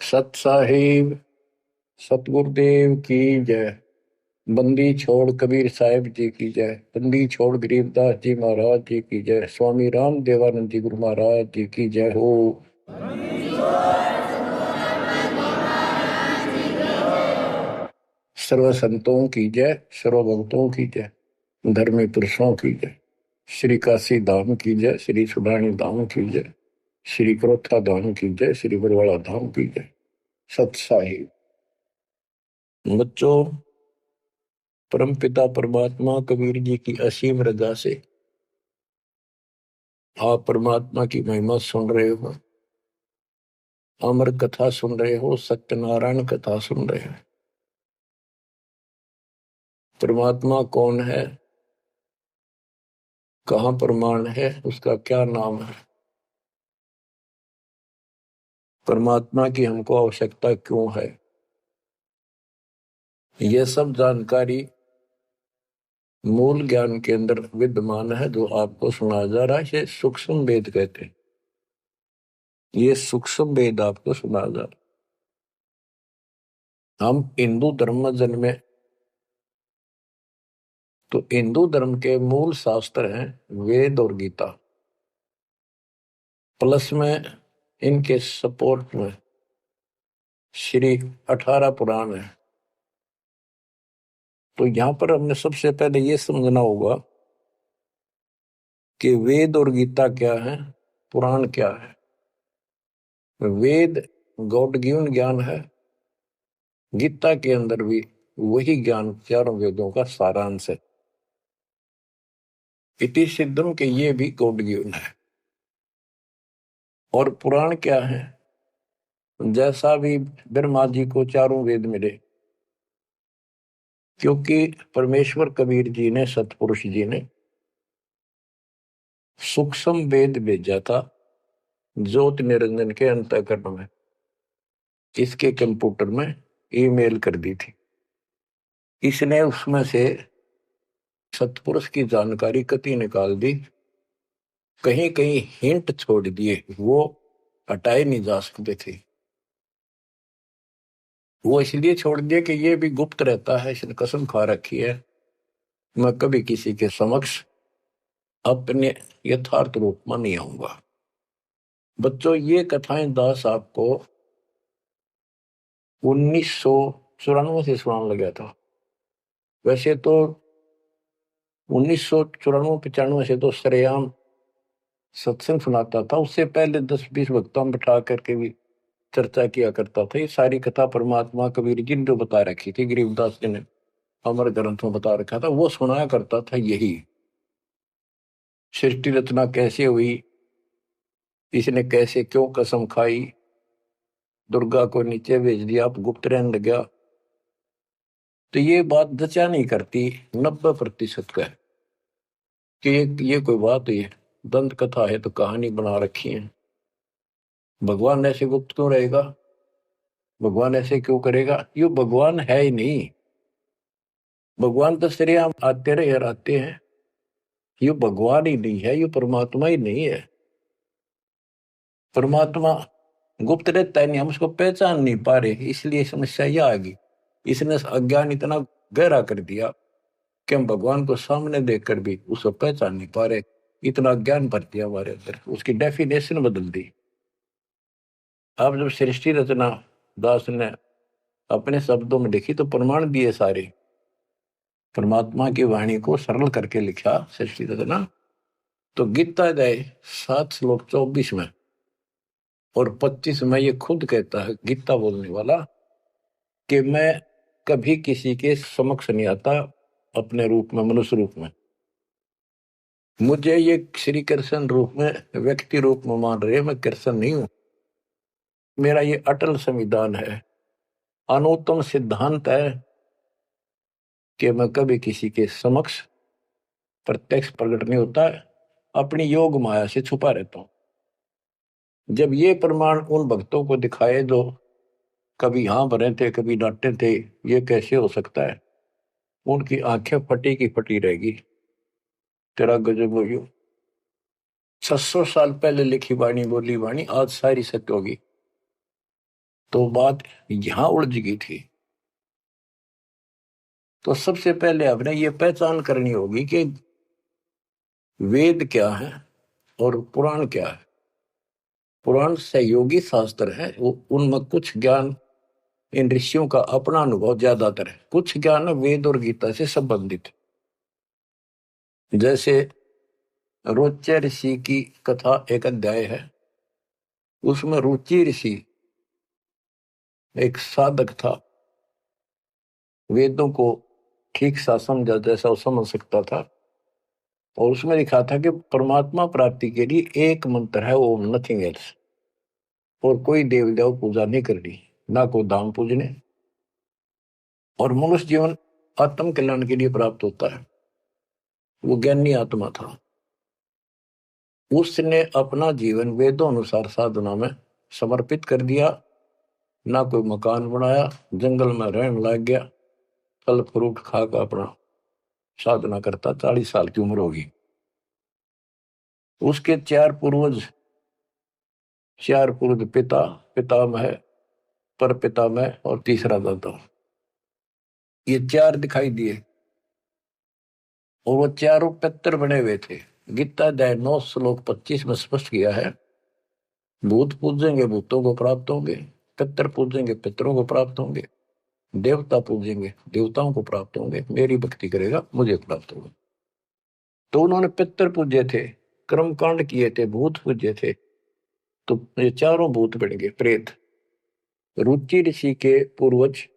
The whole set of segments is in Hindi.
सत साहिब सतगुरुदेव की जय। बंदी छोड़ कबीर साहिब जी की जय। बंदी छोड़ गरीबदास जी महाराज जी की जय। स्वामी राम देवानंद जी गुरु महाराज जी की जय हो। सर्व संतों की जय, सर्व भक्तों की जय, धर्मी पुरुषों की जय। श्री काशी धाम की जय, श्री सुडानी धाम की जय, श्री क्रोथा धाम की जय, श्री बरवाड़ा धाम की जय। सत साहिब बच्चों, परमपिता परमात्मा कबीर जी की असीम रजा से आप परमात्मा की महिमा सुन रहे हो, अमर कथा सुन रहे हो, सत्यनारायण कथा सुन रहे हो। परमात्मा कौन है, कहाँ प्रमाण है, उसका क्या नाम है, परमात्मा की हमको आवश्यकता क्यों है, यह सब जानकारी मूल ज्ञान के अंदर विद्यमान है जो आपको सुनाया जा रहा है। ये सूक्ष्म वेद कहते हैं। ये सूक्ष्म वेद आपको सुनाया जा रहा है। हम हिंदू धर्म में जन्मे तो हिंदू धर्म के मूल शास्त्र हैं वेद और गीता, प्लस में इनके सपोर्ट में श्री 18 पुराण है। तो यहां पर हमने सबसे पहले ये समझना होगा कि वेद और गीता क्या है, पुराण क्या है। वेद गॉड गिवन ज्ञान है, गीता के अंदर भी वही ज्ञान चारों वेदों का सारांश है। इति सिद्धम के ये भी गॉड गिवन है। और पुराण क्या है, जैसा भी ब्रह्मा जी को चारों वेद मिले, क्योंकि परमेश्वर कबीर जी ने, सतपुरुष जी ने सूक्ष्म वेद भेजा था ज्योत निरंजन के अंतःकरण में, इसके कंप्यूटर में ईमेल कर दी थी। इसने उसमें से सतपुरुष की जानकारी कति निकाल दी, कहीं कहीं हिंट छोड़ दिए, वो हटाए नहीं जा सकते थे। वो इसलिए छोड़ दिया कि ये भी गुप्त रहता है, इसने कसम खा रखी है मैं कभी किसी के समक्ष अपने यथार्थ रूप में नहीं आऊंगा। बच्चों, ये कथाएं दास आपको 1994 से सुनाने लगा था। वैसे तो 1994-95 से तो सरेआम सत्संग सुनाता था, उससे पहले 10-20 वक्ताओं बिठा करके भी चर्चा किया करता था। ये सारी कथा परमात्मा कबीर जी ने जो बता रखी थी, गरीबदास जी ने अमर ग्रंथ में बता रखा था, वो सुनाया करता था। यही सृष्टि रचना कैसे हुई, इसने कैसे क्यों कसम खाई, दुर्गा को नीचे भेज दिया, आप गुप्त रहने लग गया, तो ये बात जचा नहीं करती 90% का है कि ये कोई बात है, दंत कथा है तो कहानी बना रखी है। भगवान ऐसे गुप्त क्यों रहेगा, भगवान ऐसे क्यों करेगा, ये भगवान है ही नहीं। भगवान तो श्रेयाम आते रहे और आते हैं, ये भगवान ही नहीं है, ये परमात्मा ही नहीं है। परमात्मा गुप्त रहता है नहीं, हम उसको पहचान नहीं पा रहे, इसलिए समस्या यह आ गई। इसने अज्ञान इतना गहरा कर दिया कि हम भगवान को सामने देखकर भी उसको पहचान नहीं पा रहे। इतना ज्ञान भर दिया हमारे अंदर, उसकी डेफिनेशन बदल दी। अब जब सृष्टि रचना दास ने अपने शब्दों में लिखी तो प्रमाण दिए सारे, परमात्मा की वाणी को सरल करके लिखा सृष्टि रचना। तो गीता गए 7 श्लोक 24 में और 25 में ये खुद कहता है गीता बोलने वाला कि मैं कभी किसी के समक्ष नहीं आता अपने रूप में, मनुष्य रूप में। मुझे ये श्री कृष्ण रूप में, व्यक्ति रूप में मान रहे, मैं कृष्ण नहीं हूं। मेरा ये अटल संविधान है, अनुत्तम सिद्धांत है कि मैं कभी किसी के समक्ष प्रत्यक्ष प्रकट नहीं होता, अपनी योग माया से छुपा रहता हूं। जब ये प्रमाण उन भक्तों को दिखाए जो कभी यहां भरे थे, कभी डांटे थे, ये कैसे हो सकता है, उनकी आंखें फटी की फटी रहेगी। तेरा गजब हो गयो। 600 साल पहले लिखी वाणी, बोली वाणी आज सारी सत्य होगी। तो बात यहां उलझ गई थी। तो सबसे पहले आपने ये पहचान करनी होगी कि वेद क्या है और पुराण क्या है। पुराण सहयोगी शास्त्र है, वो उनमें कुछ ज्ञान इन ऋषियों का अपना अनुभव ज्यादातर है, कुछ ज्ञान वेद और गीता से संबंधित। जैसे रोच्य ऋषि की कथा एक अध्याय है, उसमें रुचि ऋषि एक साधक था, वेदों को ठीक सा समझा जैसा वो समझ सकता था। और उसमें लिखा था कि परमात्मा प्राप्ति के लिए एक मंत्र है, वो नथिंग एल्स। और कोई देव देव पूजा नहीं करनी, ना कोई दाम पूजने, और मनुष्य जीवन आत्म कल्याण के लिए प्राप्त होता है। वो ज्ञानी आत्मा था, उसने अपना जीवन वेदों अनुसार साधना में समर्पित कर दिया। ना कोई मकान बनाया, जंगल में रहने लग गया, फल फ्रूट खाकर अपना साधना करता। 40 साल की उम्र होगी। उसके चार पूर्वज पिता, पितामह, पर पितामह और तीसरा दादा, ये चार दिखाई दिए। और वो चारों पितर बने हुए थे। गीता अध्याय 9 श्लोक 25 में स्पष्ट किया है, भूत पूजेंगे भूतों को प्राप्त होंगे, पितर पूजेंगे पितरों को प्राप्त होंगे, देवता पूजेंगे देवताओं को प्राप्त होंगे, मेरी भक्ति करेगा मुझे प्राप्त होगा। तो उन्होंने पितर पूजे थे, कर्मकांड किए थे, भूत पूजे थे। तो ये चारों भूत बन गए प्रेत। रुचि ऋषि के पूर्वज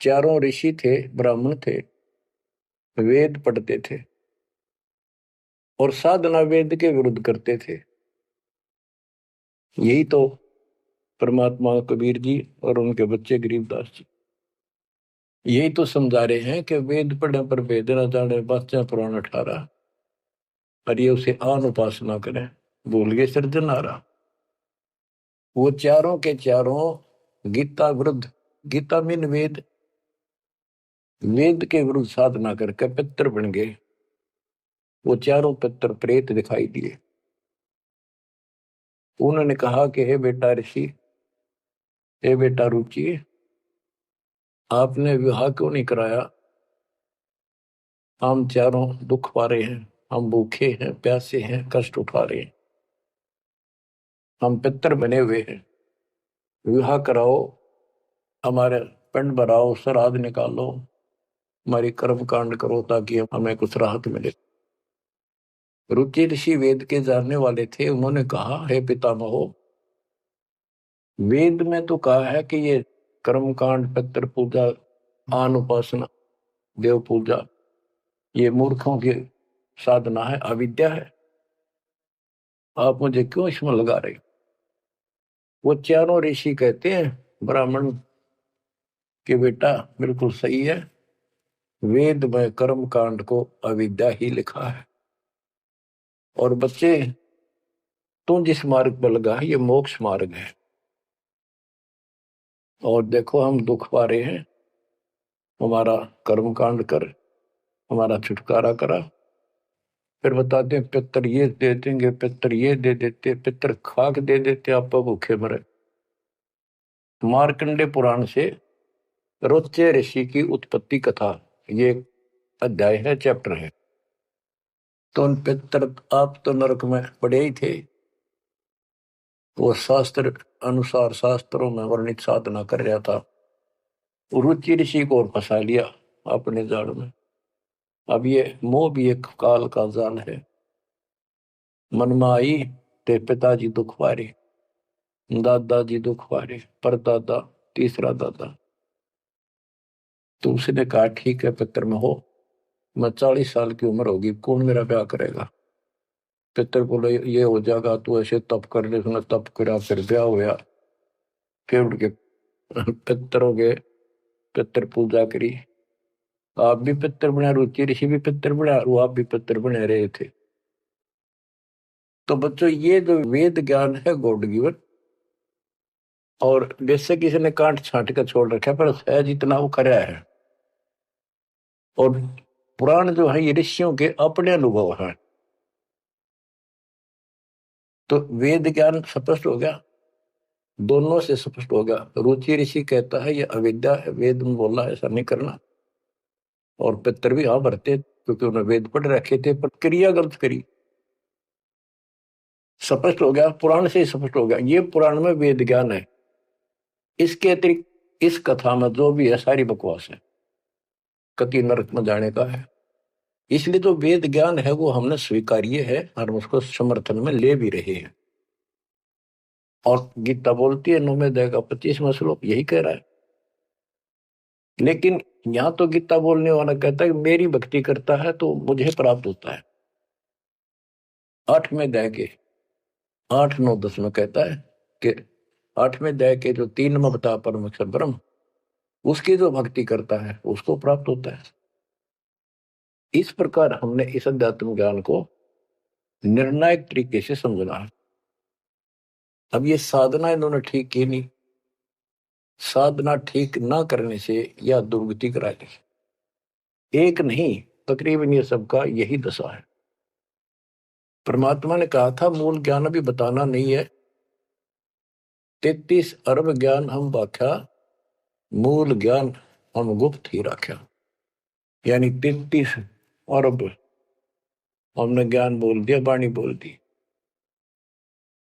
चारों ऋषि थे, ब्राह्मण थे, वेद पढ़ते थे और साधना वेद के विरुद्ध करते थे। यही तो परमात्मा कबीर जी और उनके बच्चे गरीबदास जी यही तो समझा रहे हैं कि वेद पढ़ने पर वेद न जाने, बाचा पुराण 18। और ये उसे आन उपासना करें, भूल गए सृजनहारा। वो चारों के चारों गीता विरुद्ध, गीता मीन वेद, वेद के विरुद्ध साधना करके पितर बन गए। वो चारों पितर प्रेत दिखाई दिए। उन्होंने कहा कि हे बेटा ऋषि, हे बेटा रुचि, आपने विवाह क्यों नहीं कराया? हम चारों दुख पा रहे हैं, हम भूखे हैं, प्यासे हैं, कष्ट उठा रहे हैं, हम पितर बने हुए हैं। विवाह कराओ, हमारे पिंड भराओ, श्राद्ध निकालो, हमारी कर्म कांड करो ताकि हमें कुछ राहत मिले। रुचि ऋषि वेद के जानने वाले थे। उन्होंने कहा, हे पितामहो, वेद में तो कहा है कि ये कर्म कांड, पितर पूजा, आन उपासना, देव पूजा, ये मूर्खों की साधना है, अविद्या है। आप मुझे क्यों इसमें लगा रहे? वो चारों ऋषि कहते हैं ब्राह्मण के बेटा बिल्कुल सही है, वेद में कर्म कांड को अविद्या ही लिखा है। और बच्चे, तू जिस मार्ग पर लगा है ये मोक्ष मार्ग है। और देखो हम दुख पा रहे हैं, हमारा कर्म कांड कर, हमारा छुटकारा करा। फिर बताते हैं पितर ये दे देंगे, पितर ये दे देते, पितर खाक दे देते, आप भूखे मरे। मार्कंडे पुराण से रोच्य ऋषि की उत्पत्ति कथा, ये अध्याय है, चैप्टर है। तो उन पितर, आप तो नरक में पड़े ही थे। वो शास्त्र अनुसार शास्त्रों में वर्णित साधना कर रहा था, रुचि ऋषि को और फंसा लिया अपने जाल में। अब ये मोह भी एक काल का जाल है। मन में आई ते पिताजी दुख पारे, दादाजी दुख पारे, परदादा, तीसरा दादा। तो उसने कहा ठीक है पितर में हो, मैं 40 साल की उम्र होगी, कौन मेरा ब्याह करेगा? पितर बोले ये हो जाएगा, तू ऐसे तप कर ले। उसने तप करा, फिर ब्याह हुआ। फिर उनके पितरों के पितर पूजा करी। आप भी पितर बना, रुचि ऋषि भी पितर बना, वो आप भी पितर बने रहे थे। तो बच्चों, ये जो वेद ज्ञान है गॉड गिवन, और बेशक किसी ने काट छांट कर छोड़ रखा है, पर सहज इतना वो कराया है। और पुराण जो है ये ऋषियों के अपने अनुभव है। तो वेद ज्ञान स्पष्ट हो गया। दोनों से स्पष्ट हो गया। रुचि ऋषि कहता है ये अविद्या है, वेद में बोला है ऐसा नहीं करना। और पितर भी हाँ भरते क्योंकि उन्होंने वेद पढ़ रखे थे, पर क्रिया गलत करी। स्पष्ट हो गया, पुराण से ही स्पष्ट हो गया, ये पुराण में वेद ज्ञान है। इसके अतिरिक्त इस कथा में जो भी है सारी बकवास है, कति नरक में जाने का है। इसलिए जो वेद ज्ञान है वो हमने स्वीकार्य है और उसको समर्थन में ले भी रहे हैं। और गीता बोलती है 9वें अध्याय का 25वां श्लोक यही कह रहा है। लेकिन यहां तो गीता बोलने वाला कहता है कि मेरी भक्ति करता है तो मुझे प्राप्त होता है। 8वें अध्याय के 8, 9, 10 में कहता है कि 8वें अध्याय के जो 3 में बता परमेश्वर ब्रह्म, उसकी जो भक्ति करता है उसको प्राप्त होता है। इस प्रकार हमने इस अध्यात्म ज्ञान को निर्णायक तरीके से समझना है। अब ये साधना इन्होंने ठीक की नहीं, साधना ठीक ना करने से यह दुर्गति कराएगी। एक नहीं, तकरीबन ये सबका यही दशा है। परमात्मा ने कहा था मूल ज्ञान अभी बताना नहीं है, 33 अरब ज्ञान हम व्याख्या, मूल ज्ञान हम गुप्त ही रख्या। यानी 33 अरब हमने ज्ञान बोल दिया, वाणी बोल दी।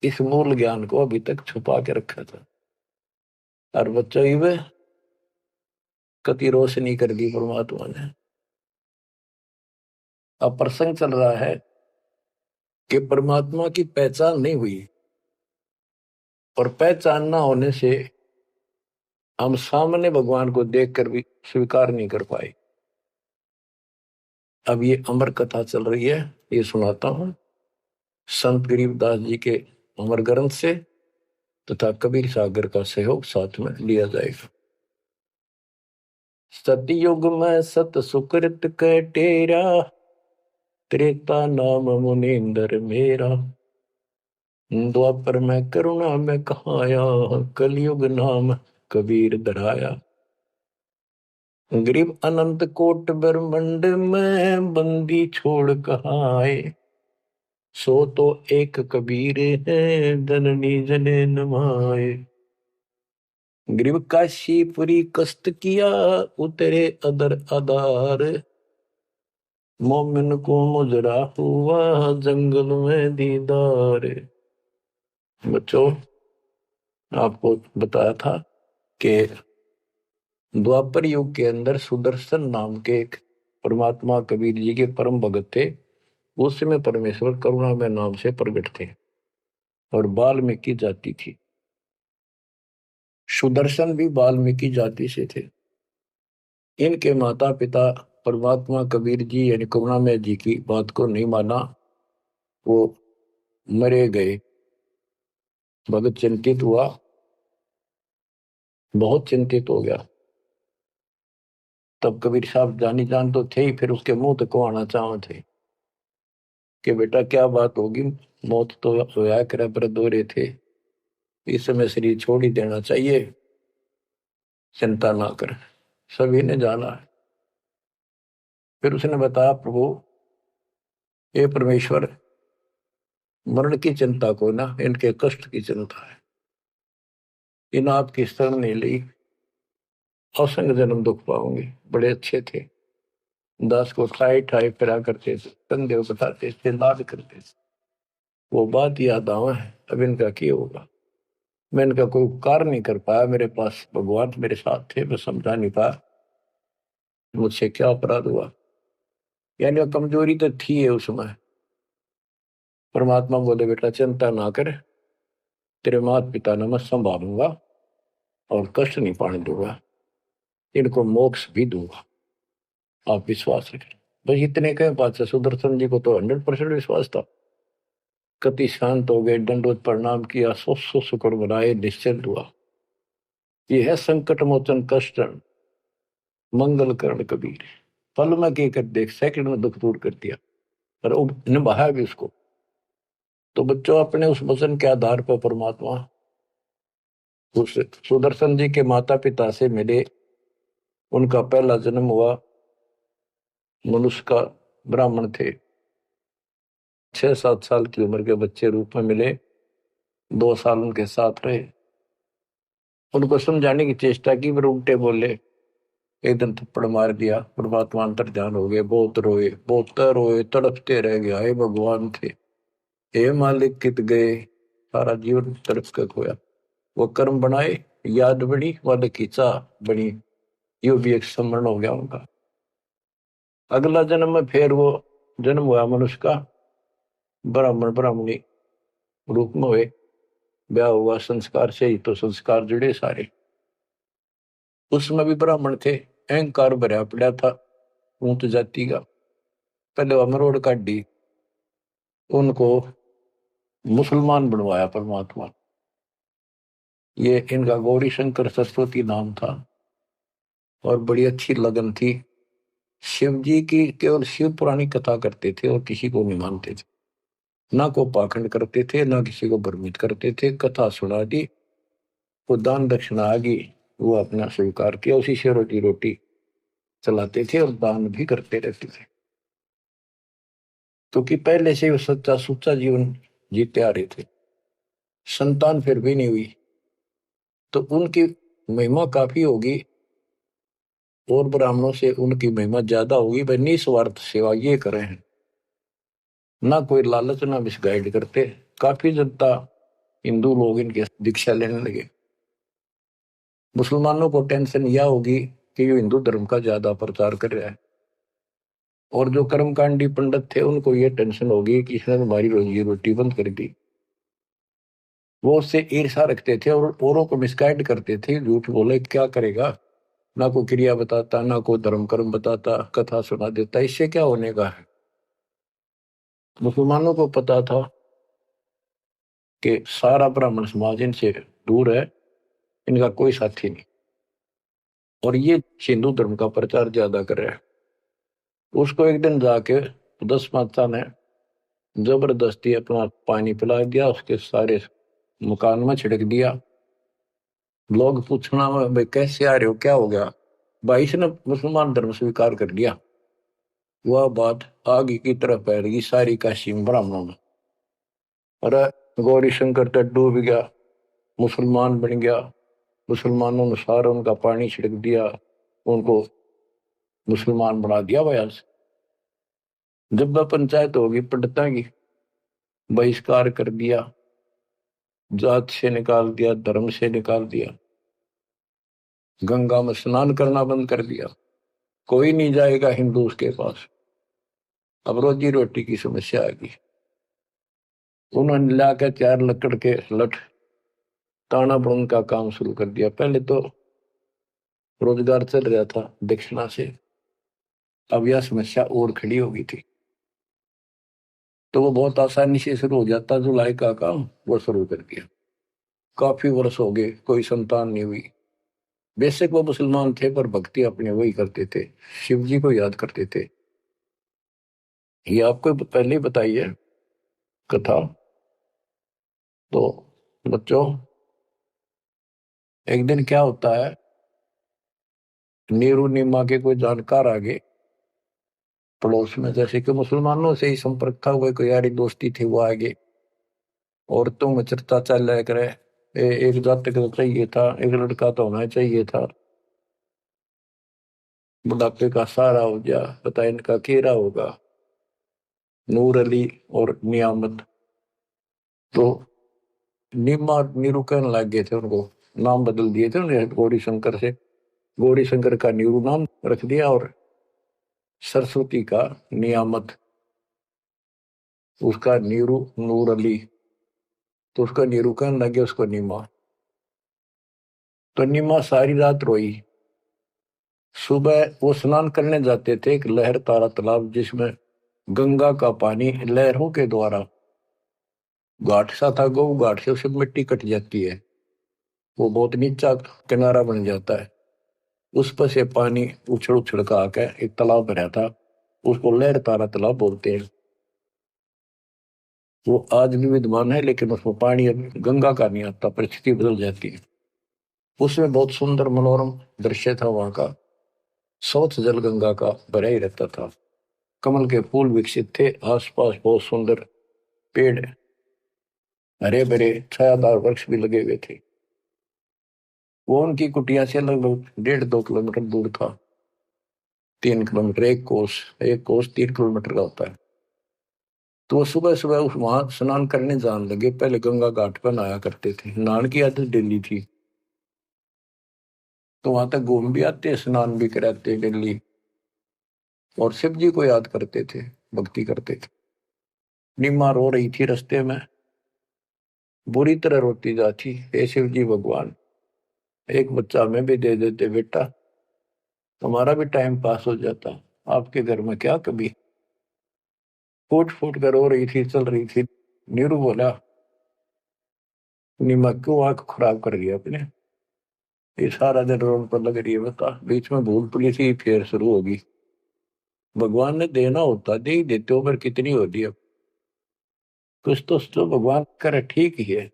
इस मूल ज्ञान को अभी तक छुपा के रखा था और बच्चों ही में कति रोशनी कर दी परमात्मा ने। अब प्रसंग चल रहा है कि परमात्मा की पहचान नहीं हुई, और पहचान ना होने से हम सामने भगवान को देखकर भी स्वीकार नहीं कर पाए। अब ये अमर कथा चल रही है, ये सुनाता हूं संत गरीबदास जी के अमर ग्रंथ से तथा कबीर सागर का सहयोग साथ में लिया जाएगा। सतयुग में सत सुकृत के टेरा, त्रेता नाम मुनींद्र मेरा, द्वापर में करुणा में कहाया, कलयुग नाम कबीर धराया। गरीब अनंत कोट ब्रह्मंड में बंदी छोड़ कहाँ आए, सो तो एक कबीर है जननी जने नमाए। गरीब काशीपुरी कष्ट किया, उतरे अदर आधार, मोमिन को मुजरा हुआ जंगल में दीदार। बच्चों आपको बताया था कि द्वापर युग के अंदर सुदर्शन नाम के एक परमात्मा कबीर जी के परम भगत थे। उस समय परमेश्वर करुणा में नाम से प्रकट थे और वाल्मीकि जाति थी। सुदर्शन भी वाल्मीकि जाति से थे। इनके माता पिता परमात्मा कबीर जी यानी करुणामय जी की बात को नहीं माना, वो मरे गए। भगत चिंतित हुआ, बहुत चिंतित हो गया। तब कबीर साहब जानी जान तो थे ही, फिर उसके मुंह तक को आना चाह थे कि बेटा क्या बात होगी, मौत तो होया करे पर दौरे थे, इस समय शरीर छोड़ ही देना चाहिए, चिंता ना कर। सभी ने जाना है। फिर उसने बताया प्रभु ये परमेश्वर मरण की चिंता को ना, इनके कष्ट की चिंता है। इन आपकी शरण नहीं ली, असंग जन्म दुख पाओगे। बड़े अच्छे थे, दास को ठाई ठाई फिरा करते थे, कंधे बताते थे, लाद करते थे। वो बात याद आवा है, अब इनका क्या होगा। मैं इनका कोई उपकार नहीं कर पाया, मेरे पास भगवान मेरे साथ थे, मैं समझा नहीं पाया मुझसे क्या अपराध हुआ। यानी वो कमजोरी तो थी है उसमें। परमात्मा बोले बेटा चिंता ना कर, तेरे माता पिता ने मैं संभालूंगा और कष्ट नहीं पाने दूंगा, इनको मोक्ष भी दूंगा, आप विश्वास रखें। बस इतने कहे बात से सुदर्शन जी को तो 100% विश्वास था। कति शांत हो गए, दंडोत प्रणाम किया, सौ शुक्र बनाए, निश्चिंत हुआ। ये है संकट मोचन कष्ट मंगल करण कबीर। पल में के कर देख, सेकंड में दुख दूर कर दिया और निभाया भी उसको। तो बच्चों अपने उस वचन के आधार पर परमात्मा उस सुदर्शन जी के माता पिता से मिले। उनका पहला जन्म हुआ, मनुष्य का ब्राह्मण थे। 6-7 साल की उम्र के बच्चे रूप में मिले, 2 साल उनके साथ रहे। उनको समझाने की चेष्टा की, पर उल्टे बोले। एक दिन थप्पड़ मार दिया, परमात्मा अंतर ध्यान हो गए, बहुत रोए, बहुत रोए, तड़पते रह गए, हे भगवान थे, हे मालिक कित गए, सारा जीवन तड़प के खोया। वो कर्म बनाए, याद बनी, वाले की चाह बनी, यो भी एक स्मरण हो गया उनका। अगला जन्म में फिर वो जन्म हुआ मनुष्य का, ब्राह्मण ब्राह्मणी रूप में हुए, ब्याह हुआ, संस्कार से ही तो संस्कार जुड़े सारे। उसमें भी ब्राह्मण थे, अहंकार भरा पड़ा था ऊंच जाति का। पहले वो मरोड़ काटी, उनको मुसलमान बनवाया परमात्मा। ये इनका गौरी शंकर सरस्वती नाम था, और बड़ी अच्छी लगन थी। शिव जी की केवल शिव पुरानी कथा करते थे, और किसी को नहीं मानते थे, ना को पाखंड करते थे, ना किसी को भ्रमित करते थे। कथा सुना दी, वो दान दक्षिणा आ गई, वो अपना स्वीकार किया, उसी से रोटी रोटी चलाते थे, और दान भी करते रहते थे, क्योंकि पहले से वो सच्चा सुच्चा जीवन जीते आ रहे थे। संतान फिर भी नहीं हुई, तो उनकी महिमा काफी होगी, और ब्राह्मणों से उनकी महिमा ज्यादा होगी। भाई निस्वार्थ सेवा ये करे हैं, ना कोई लालच, ना मिसगाइड करते। काफी जनता, हिंदू लोग इनके दीक्षा लेने लगे। मुसलमानों को टेंशन यह होगी कि ये हिंदू धर्म का ज्यादा प्रचार कर रहा है, और जो कर्मकांडी पंडित थे उनको ये टेंशन होगी कि इसने हमारी रोजी रोटी बंद कर दी। वो उससे ईर्षा रखते थे, और औरों को मिसगाइड करते थे, झूठ बोले क्या करेगा, ना कोई क्रिया बताता, ना कोई धर्म कर्म बताता, कथा सुना देता, इससे क्या होने का है। मुसलमानों को पता था कि सारा ब्राह्मण समाज इनसे दूर है, इनका कोई साथी नहीं, और ये हिंदू धर्म का प्रचार ज्यादा कर रहा है। उसको एक दिन जाके 10 माता ने जबरदस्ती अपना पानी पिला दिया, उसके सारे मकान में छिड़क दिया। लोग पूछना भाई कैसे आ रहे हो, क्या हो गया, भाई इसने मुसलमान धर्म स्वीकार कर लिया। वह बात आगे की तरफ फैल गई सारी काशी में, ब्राह्मणों में। अरे गौरी शंकर तो डूब गया, मुसलमान बन गया, मुसलमानों ने सारा उनका पानी छिड़क दिया, उनको मुसलमान बना दिया। भाई आज जब वह पंचायत होगी पंडिता की, बहिष्कार कर दिया, जात से निकाल दिया, धर्म से निकाल दिया, गंगा में स्नान करना बंद कर दिया, कोई नहीं जाएगा हिंदू उसके पास। अब रोजी रोटी की समस्या आ गई। उन्होंने लाकर 4 लकड़ के लठ ताना बुन का काम शुरू कर दिया। पहले तो रोजगार चल रहा था दक्षिणा से, अब यह समस्या और खड़ी हो गई थी, तो वो बहुत आसानी से शुरू हो जाता। जुलाई का काम वो शुरू कर दिया। काफी वर्ष हो गए, कोई संतान नहीं हुई। बेशक वो मुसलमान थे, पर भक्ति अपने वही करते थे, शिव जी को याद करते थे। ये आपको पहले ही बताई है कथा। तो बच्चों, एक दिन क्या होता है, नीरू नीमा के कोई जानकार आगे पड़ोस में, जैसे कि मुसलमानों से ही संपर्क था, वो कोई यारी दोस्ती थी, वो आगे औरतों में चर्चा चल रहा करे, एक जातक तो चाहिए था, एक लड़का तो होना चाहिए था, बुढ़ापे का सहारा हो गया, पता इनका केरा होगा, नूर अली और नियामत। तो नीमा और नीरू कहने लग गए थे, उनको नाम बदल दिए थे उन्हें, गौरी शंकर से गौरी शंकर का नीरू नाम रख दिया, और सरस्वती का नियामत, उसका नीरू नूर अली, तो उसका नीरू कहने लगे उसको नीमा। तो नीमा सारी रात रोई। सुबह वो स्नान करने जाते थे एक लहर तारा तालाब, जिसमें गंगा का पानी लहरों के द्वारा, घाट सा था, गौ घाट से उसे मिट्टी कट जाती है, वो बहुत नीचा किनारा बन जाता है, उस पर से पानी उछड़ उछड़ का आकर एक तालाब भरा था, उसको लहर तारा तालाब बोलते हैं। वो आज भी विद्यमान है, लेकिन उसमें पानी अब गंगा का नहीं आता, परिस्थिति बदल जाती है। उसमें बहुत सुंदर मनोरम दृश्य था वहां का, स्वच्छ जल गंगा का भरा ही रहता था, कमल के फूल विकसित थे, आसपास बहुत सुंदर पेड़, हरे भरे छायादार वृक्ष भी लगे हुए थे। वो उनकी कुटिया से लगभग 1.5-2 किलोमीटर दूर था। 3 किलोमीटर, एक कोस 3 किलोमीटर का होता है। तो वो सुबह सुबह उस वहां स्नान करने जाने लगे। पहले गंगा घाट पर नहाया करते थे, नहान की आदत डेली थी। तो वहां तक घूम भी आते, स्नान भी कराते डेली, और शिव जी को याद करते थे, भक्ति करते थे। निम्मा रो रही थी रास्ते में, बुरी तरह रोती जाती, हे शिव जी भगवान, एक बच्चा हमें भी दे देते बेटा, हमारा भी टाइम पास हो जाता, आपके घर में क्या कभी। फूट फूट कर रो रही थी, चल रही थी। नीरू बोला, निम्मा क्यों आंख खराब कर रही है अपने, ये सारा दिन रोड पर लग रही है, बता बीच में भूल पुलिस ही फिर शुरू होगी। भगवान ने देना होता दे ही देते हो, पर कितनी होती है। कुछ तो भगवान करे ठीक ही है।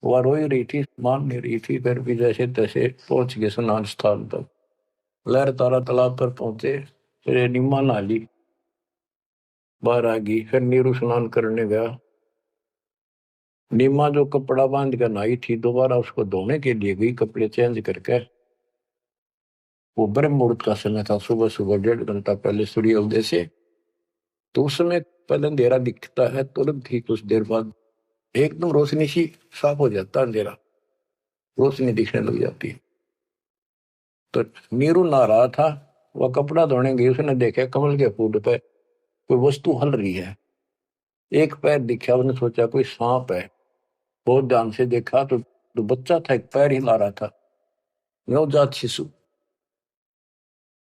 वह रो ही रही थी, मान नहीं रही थी, फिर भी जैसे तैसे पहुंच गए स्नान स्थान तक। लहर तारा तालाब पर पहुंचे, फिर ये निम्मा नहा बाहर आ गई। फिर नीरू स्नान करने गया। निम्मा जो कपड़ा बांध कर नहाई थी, दोबारा उसको धोने के लिए गई, कपड़े चेंज करके। वो ब्रह्म मुहूर्त का समय था, सुबह सुबह 1.5 घंटा पहले सूर्योदय से। तो उस समय पहले अंधेरा दिखता है, तुरंत ही कुछ देर बाद एकदम रोशनी सी साफ हो जाता है, अंधेरा रोशनी दिखने लग जाती है। तो नीरू नहा रहा था, वह कपड़ा धोने गई, उसने देखा कमल के फूल पे कोई वस्तु हल रही है। एक पैर दिखा, उसने सोचा कोई सांप है। बहुत ध्यान से देखा तो बच्चा था, एक पैर हिला रहा था, नवजात शिशु।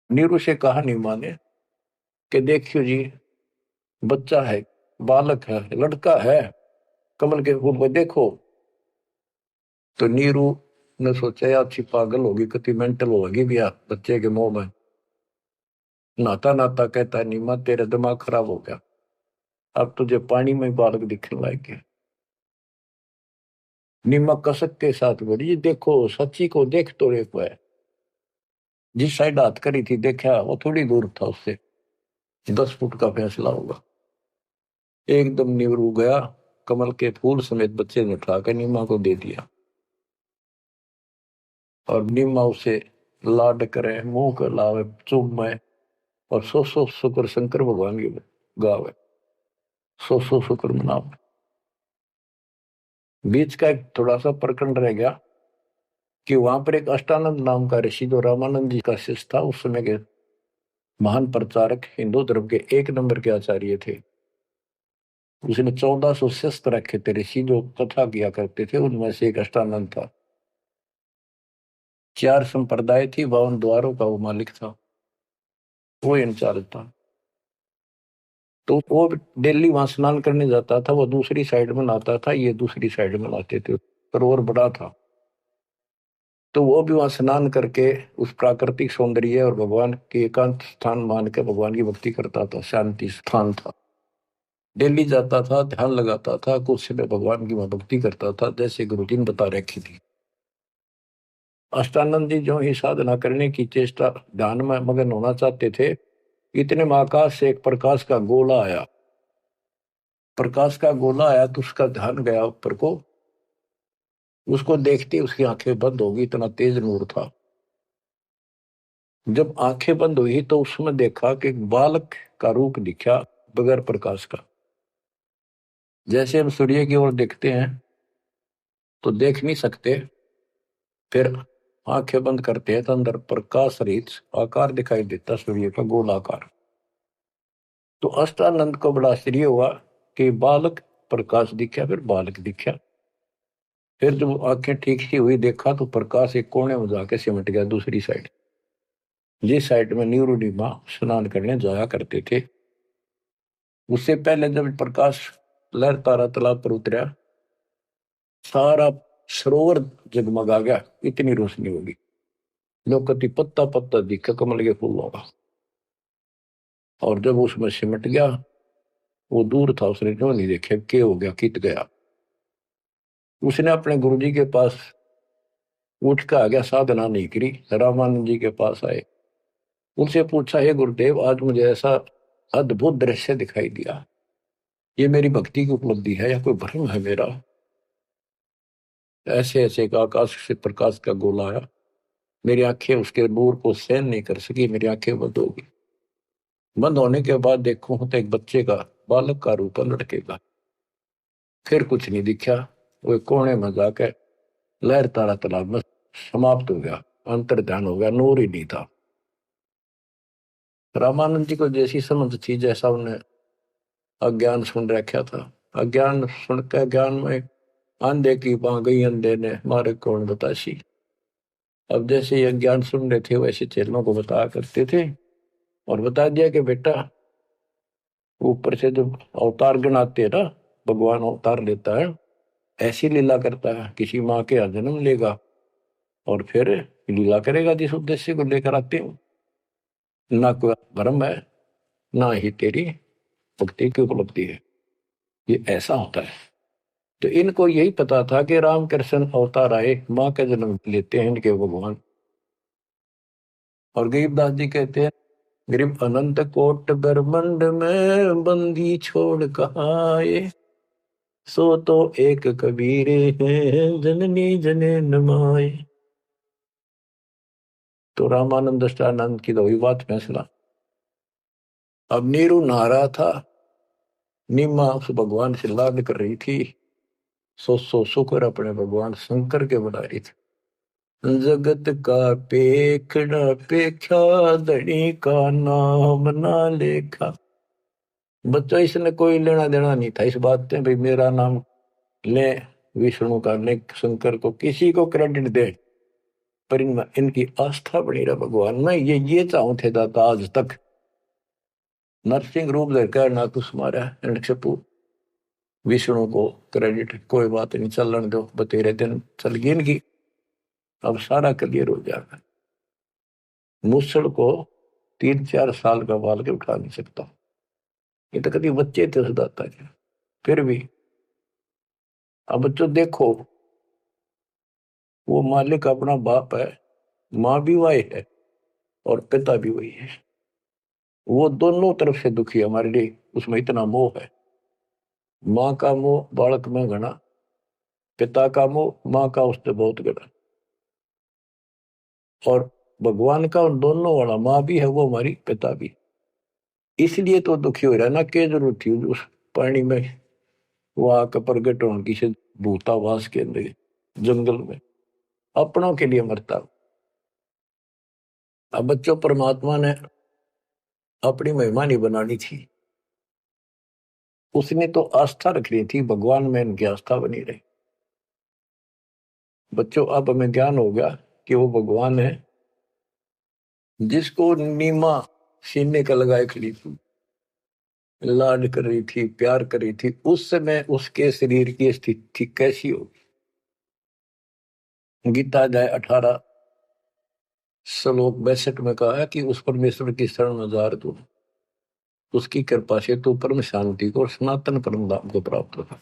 नीरू से कहा नीमा ने कि देखियो जी, बच्चा है, बालक है, लड़का है, कमल के फूल को देखो। तो नीरू ने सोचा यार अच्छी पागल होगी, कति मेंटल होगी भी यार बच्चे के मुंह में। नहाता नहाता कहता है, नीमा तेरा दिमाग खराब हो गया, अब तुझे पानी में बालक दिखने लग गया। नीमा कसक के साथ बोली, ये देखो सच्ची को देख तो रे को है। जिस साइड हाथ करी थी देखा, वो थोड़ी दूर था उससे, 10 फुट का फैसला होगा। एकदम नीरू गया, कमल के फूल समेत बच्चे ने उठा कर नीमा को दे दिया। और नीमा उसे लाड करे, मुंह कर लावे, चूमे, और सौ शुक्र शंकर भगवान की गावे, सौ शुक्र मनावे। बीच का एक थोड़ा सा प्रकरण रह गया कि वहां पर एक अष्टानंद नाम का ऋषि, जो रामानंद जी का शिष्य था, उस समय के महान प्रचारक, हिंदू धर्म के 1 नंबर के आचार्य थे। उसने 1400 शिष्य रखे थे ऋषि, जो कथा किया करते थे, उनमें से एक अष्टानंद था। 4 संप्रदाय थी, 52 द्वारों का वो मालिक था, वो इंचार्ज था। तो वो डेली वहां स्नान करने जाता था, वो दूसरी साइड में नहाता था, ये दूसरी साइड में नहाते थे, सरोवर बड़ा था। तो वो भी वहां स्नान करके उस प्राकृतिक सौंदर्य और भगवान के एकांत स्थान मान के भगवान की भक्ति करता था, शांति स्थान था। डेली जाता था, ध्यान लगाता था, कुछ समय भगवान की वहां भक्ति करता था, जैसे गुरु जी ने बता रखी थी। अष्टानंद जी जो ही साधना करने की चेष्टा, ध्यान में मगन होना चाहते थे, इतने में आकाश से एक प्रकाश का गोला आया। प्रकाश का गोला आया तो उसका ध्यान गया ऊपर को, उसको देखते उसकी आंखें बंद हो गई, इतना तेज नूर था। जब आंखें बंद हुई तो उसमें देखा कि एक बालक का रूप दिखा, बगैर प्रकाश का। जैसे हम सूर्य की ओर देखते हैं तो देख नहीं सकते, फिर आंखें बंद करते हैं तो अंदर प्रकाश रहित आकार दिखाई देता, सूर्य का गोलाकार। तो अष्टानंद को बड़ा आश्चर्य हुआ कि बालक प्रकाश दिखा, फिर बालक दिखा। फिर जब आंखें ठीक सी हुई, देखा तो प्रकाश एक कोने में जाके सिमट गया दूसरी साइड, जिस साइड में नीरू नीमा स्नान करने जाया करते थे। उससे पहले जब प्रकाश लहर तारा तालाब पर उतरा, सारा सरोवर जगमगा गया, इतनी रोशनी होगी। लोग कति पत्ता पत्ता दिखा कमल के फूलों का। और जब उसमें सिमट गया, वो दूर था, उसने जो नहीं देखे के हो गया, कित गया। उसने अपने गुरुजी के पास उठ के आ गया, साधना नहीं करी, रामानंद जी के पास आए। उनसे पूछा, हे गुरुदेव, आज मुझे ऐसा अद्भुत दृश्य दिखाई दिया, ये मेरी भक्ति की उपलब्धि है या कोई भ्रम है मेरा? ऐसे ऐसे का आकाश से प्रकाश का गोला आया, मेरी आंखें उसके नूर को सहन नहीं कर सकी, मेरी आंखें बंद हो गई। बंद होने के बाद देखूं तो एक बच्चे का, बालक का रूप है, लड़के का। फिर कुछ नहीं दिखा। वो एक कोने में जाके लहर तारा तालाब में समाप्त हो गया, अंतर ध्यान हो गया, नूर ही नहीं था। रामानंद जी को जैसी समझ थी, जैसा उन्हें अज्ञान सुन रखा था, अज्ञान सुन के ज्ञान में अंधे की बां गई, अंधे ने मारे कौन बतासी। अब जैसे ये ज्ञान सुन रहे थे वैसे चेलों को बताया करते थे, और बता दिया कि बेटा, ऊपर से जब अवतार गणाते हैं ना, भगवान अवतार लेता है, ऐसी लीला करता है, किसी माँ के यहाँ जन्म लेगा और फिर लीला करेगा जिस उद्देश्य को लेकर आते हो। ना कोई भ्रम है, ना ही तेरी भक्ति की उपलब्धि है, ये ऐसा होता है। तो इनको यही पता था कि रामकृष्ण अवतार आए, माँ का जन्म लेते हैं इनके भगवान। और गरीबदास जी कहते हैं, गरीब अनंत कोट ब्रह्मंड में बंदी छोड़ कहाँ आए, सो तो एक कबीरे हैं जननी जने नमाए। तो रामानंद अष्टानंद की तो वही बात फैसला। अब नीरू नहा रहा था, नीमा उस भगवान से लाड कर रही थी, सो शुक्र अपने भगवान शंकर के बना रही थी। जगत का पेखड़ा पेखा, धनी का नाम ना लेखा। बच्चों इसने कोई लेना देना नहीं था इस बात से, भाई मेरा नाम ले विष्णु का, ले शंकर को, किसी को क्रेडिट दे, पर इनमें इनकी आस्था बनी रहा भगवान में। ये चाहूं थे दाता आज तक। नरसिंह रूप लेकर ना कुछ मारा हिरण्यकशिपु, विष्णु को क्रेडिट कोई बात नहीं, चलन दो, बतेरे दिन चल गई इनकी, अब सारा क्लियर हो जाएगा। मूसड़ को 3-4 साल का बाल के उठा नहीं सकता, ये तो कभी बच्चे थे उस दाता के। फिर भी अब बच्चों देखो, वो मालिक अपना बाप है, माँ भी वही है और पिता भी वही है। वो दोनों तरफ से दुखी है हमारे लिए, उसमें इतना मोह है। माँ का मोह बालक में घना, पिता का मोह माँ का उससे बहुत घना, और भगवान का उन दोनों वाला, माँ भी है वो हमारी, पिता भी। इसलिए तो दुखी हो रहा है ना, क्या जरूरत थी उस पानी में वो आकर प्रगट होने की, से भूतावास के अंदर जंगल में अपनों के लिए मरता। अब बच्चों, परमात्मा ने अपनी महिमा नहीं बनानी थी, उसने तो आस्था रखनी थी भगवान में, इनकी आस्था बनी रही। बच्चों अब हमें ज्ञान हो गया कि वो भगवान है जिसको नीमा सीने का लगाए खड़ी थी, लाड कर रही थी, प्यार कर रही थी। उस समय उसके शरीर की स्थिति कैसी होगी। गीता अध्याय 18 श्लोक 62 में कहा है कि उस परमेश्वर की शरण में जा तू, उसकी कृपा से तू परम शांति को और सनातन परम धाम को प्राप्त होगा।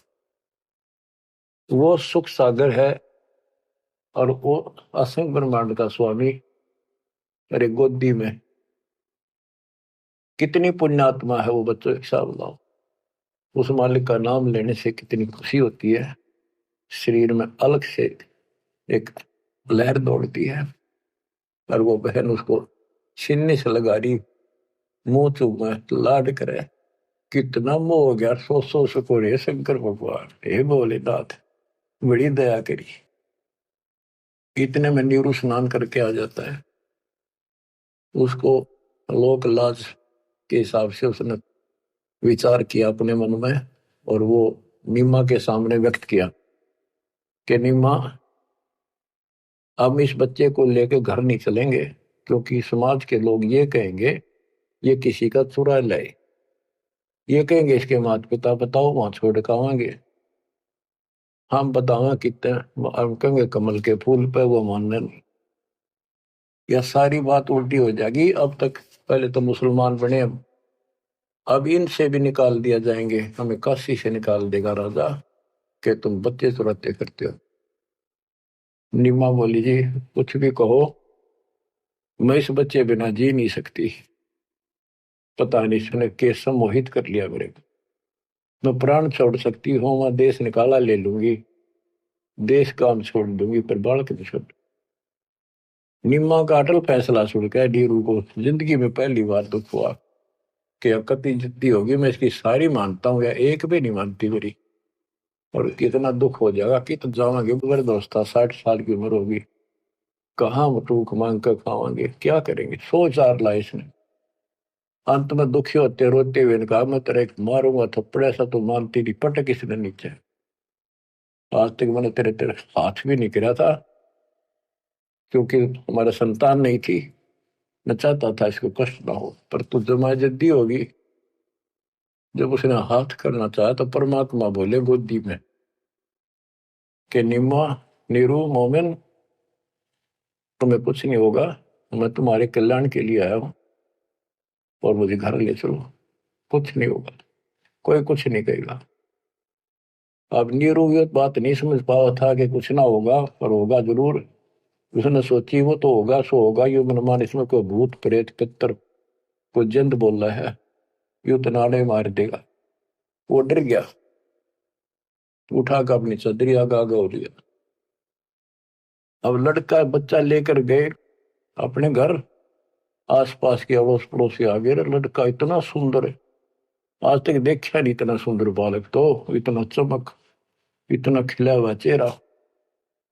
वो सुख सागर है और वो असंग ब्रह्मांड का स्वामी। अरे गोदी में कितनी पुण्यात्मा है वो बच्चों, हिसाब लाओ। उस मालिक का नाम लेने से कितनी खुशी होती है, शरीर में अलग से एक लहर दौड़ती है। और वो बहन उसको सीने से लगा रही, मुंह चूमे, लाड करे, कितना मोह हो गया। सो शुक्र है शंकर भगवान, हे भोलेनाथ, बड़ी दया करी। इतने में नीरू स्नान करके आ जाता है। उसको लोक लाज के हिसाब से उसने विचार किया अपने मन में, और वो नीमा के सामने व्यक्त किया कि नीमा, हम इस बच्चे को लेकर घर नहीं चलेंगे, क्योंकि समाज के लोग ये कहेंगे ये किसी का चुरा लाए, ये कहेंगे इसके माता पिता, बताओ वहां छोड़ के आवांगे, हम बतावा कितने, हम कहेंगे कमल के फूल पे, वो मानने नहीं। यह सारी बात उल्टी हो जाएगी। अब तक पहले तो मुसलमान बने, अब इनसे भी निकाल दिया जाएंगे, हमें काशी से निकाल देगा राजा कि तुम बच्चे चुराते करते हो। नीमा बोली, जी कुछ भी कहो, मैं इस बच्चे बिना जी नहीं सकती। पता नहीं इसने कैसे मोहित कर लिया मेरे को। मैं प्राण छोड़ सकती हूँ, मैं देश निकाला ले लूंगी, देश काम छोड़ दूंगी पर बालक नहीं छोड़। निम्मा का अटल फैसला सुन के नीरू को जिंदगी में पहली बार दुख हुआ कि अब कति जिद्दी होगी, मैं इसकी सारी मानता हूँ या एक भी नहीं मानती मेरी, और कितना दुख हो जाएगा कि तो जावांगे मेरे दोस्ता 60 साल की उम्र होगी, कहाँ टूक मांग कर खावांगे, क्या करेंगे, 100 4 लाए इसने। अंत में दुखी होते रोते हुए ने कहा मैं तेरे एक मारूंगा थप्पड़, ऐसा तो मानती नहीं, पटक इसने नीचे। आज तक मैंने तेरे तेरे हाथ भी नहीं गिरा था क्योंकि हमारा संतान नहीं थी, मैं चाहता था इसको कष्ट ना हो, पर तू जमा जद्दी होगी। जब उसने हाथ करना चाहा तो परमात्मा बोले गोदी में कि निम्मा, नीरू, मोमिन, तुम्हें कुछ नहीं होगा, मैं तुम्हारे कल्याण के लिए आया हूं और मुझे घर ले चलो, कुछ नहीं होगा, कोई कुछ नहीं कहेगा। अब नीरू ये बात नहीं समझ पाया था कि कुछ ना होगा, पर होगा जरूर। उसने सोची वो तो होगा सो होगा, यू मनमान इसमें कोई भूत प्रेत पितर कोई जंद बोल रहा है, यू तो नाड़े मार देगा। वो डर गया, उठा कर अपनी चदरी आगा आगा हो लिया। अब लड़का बच्चा लेकर गए अपने घर, आसपास के अड़ोस पड़ोसी आ गए, लड़का इतना सुंदर है, आज तक देखा नहीं इतना सुंदर बालक, तो इतना चमक, इतना खिला हुआ चेहरा।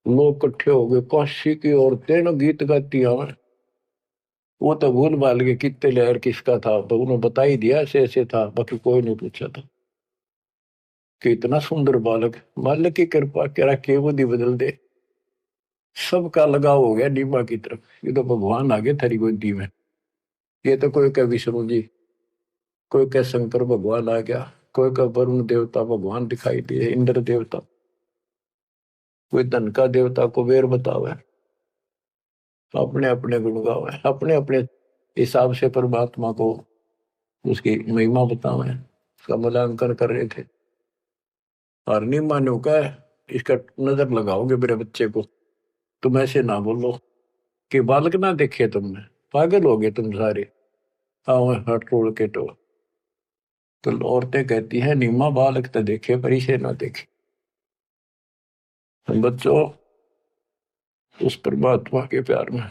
लोग इकट्ठे हो गए, काशी की औरतें न गीत गाती हमें। वो तो भूल भाल के कितने लहर किसका था, तो उन्होंने बता ही दिया ऐसे ऐसे था, बाकी कोई नहीं पूछा था कि इतना सुंदर बालक, मालिक की कृपा करा के बुद्धि बदल दे। सबका लगाव हो गया नीमा की तरफ, ये तो भगवान आ गए थारी गोदी में। ये तो कोई कह विष्णु जी, कोई कह शंकर भगवान आ गया, कोई कह वरुण देवता भगवान दिखाई दिए, इंद्र देवता, कोई धन का देवता कुबेर बतावे, अपने अपने गुण गावे, अपने अपने हिसाब से परमात्मा को उसकी महिमा बतावे, उसका मूल्यांकन कर रहे थे। और नीमा ने कहा इसका नजर लगाओगे मेरे बच्चे को, तुम ऐसे ना बोलो कि बालक ना देखे तुमने, पागल हो गए तुम सारे, आओ हट रोड़ के तो औरतें कहती हैं नीमा बालक तो देखे पर इसे ना देखे। बच्चों, उस परमात्मा के प्यार में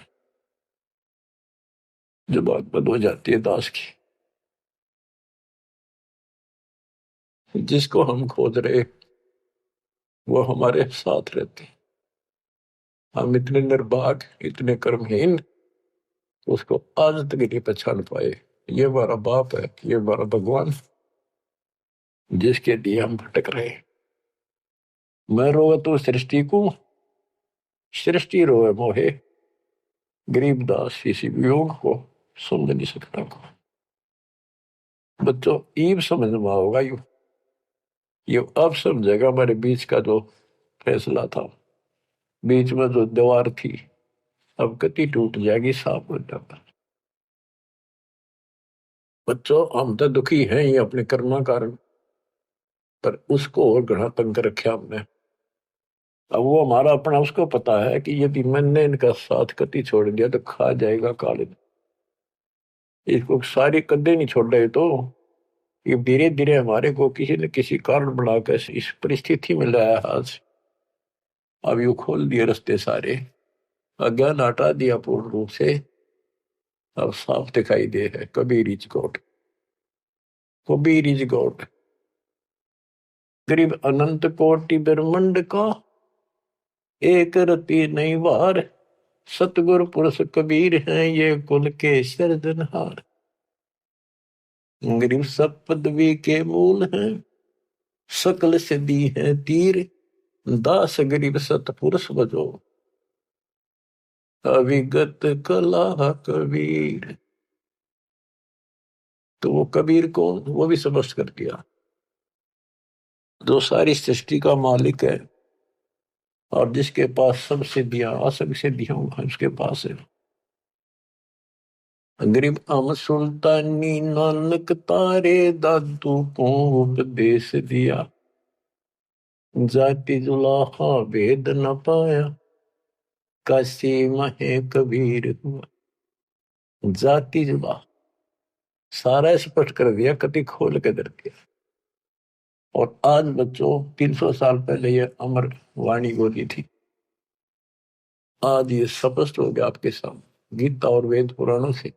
जो बात बंद हो जाती है दास की, जिसको हम खोज रहे वो हमारे साथ रहते हैं। हम इतने निर्भाग, इतने कर्महीन, उसको आज तक नहीं पहचान पाए। ये हमारा बाप है, ये हमारा भगवान, जिसके लिए हम भटक रहे हैं। मैं रोवे तो सृष्टि को, सृष्टि रोवे मोहे, गरीबदास इसी वियोग को समझ नहीं सकता को। बच्चों ईब समझ में होगा यू, ये अब समझेगा हमारे बीच का जो फैसला था, बीच में जो दीवार थी, अब कति टूट जाएगी, साफ हो जाता। बच्चों हम तो दुखी हैं ये अपने कर्मा कारण, पर उसको और घना तंग कर रखा हमने। अब वो हमारा अपना उसको पता है कि यदि मैंने इनका साथ कति छोड़ दिया तो खा जाएगा काले, इसको सारी कदे नहीं छोड़ रहे तो ये धीरे धीरे हमारे को किसी न किसी कारण बनाकर इस परिस्थिति में लाया आज। अब यू खोल दिए रास्ते सारे, अज्ञान हटा दिया पूर्ण रूप से, अब साफ दिखाई दे है Kabir is God, Kabir is God. करीब अनंत कोटि ब्रह्मंड का एक रति नहीं वार, सतगुरु पुरुष कबीर हैं ये कुल के सिरजनहार। गरीब सब पदवी के मूल हैं, सकल सिद्धि है तीर, दास गरीब सतपुरुष बजो, अविगत कला कबीर। तो वो कबीर कौन, वो भी समझ कर दिया, जो सारी सृष्टि का मालिक है और जिसके पास सब सिद्धियां, असंग सिद्धियां उसके पास है। गरीब अम सुल्तानी नानक तारे दादू को उपदेश दिया, जाति जुलाहा भेद न पाया, काशी महे कबीर हुआ। जाति जुला सारा स्पष्ट कर दिया, कति खोल के दर दिया। और आज बच्चों 300 साल पहले ये अमर वाणी बोली थी, आज ये स्पष्ट हो गया आपके सामने गीता और वेद पुराणों से।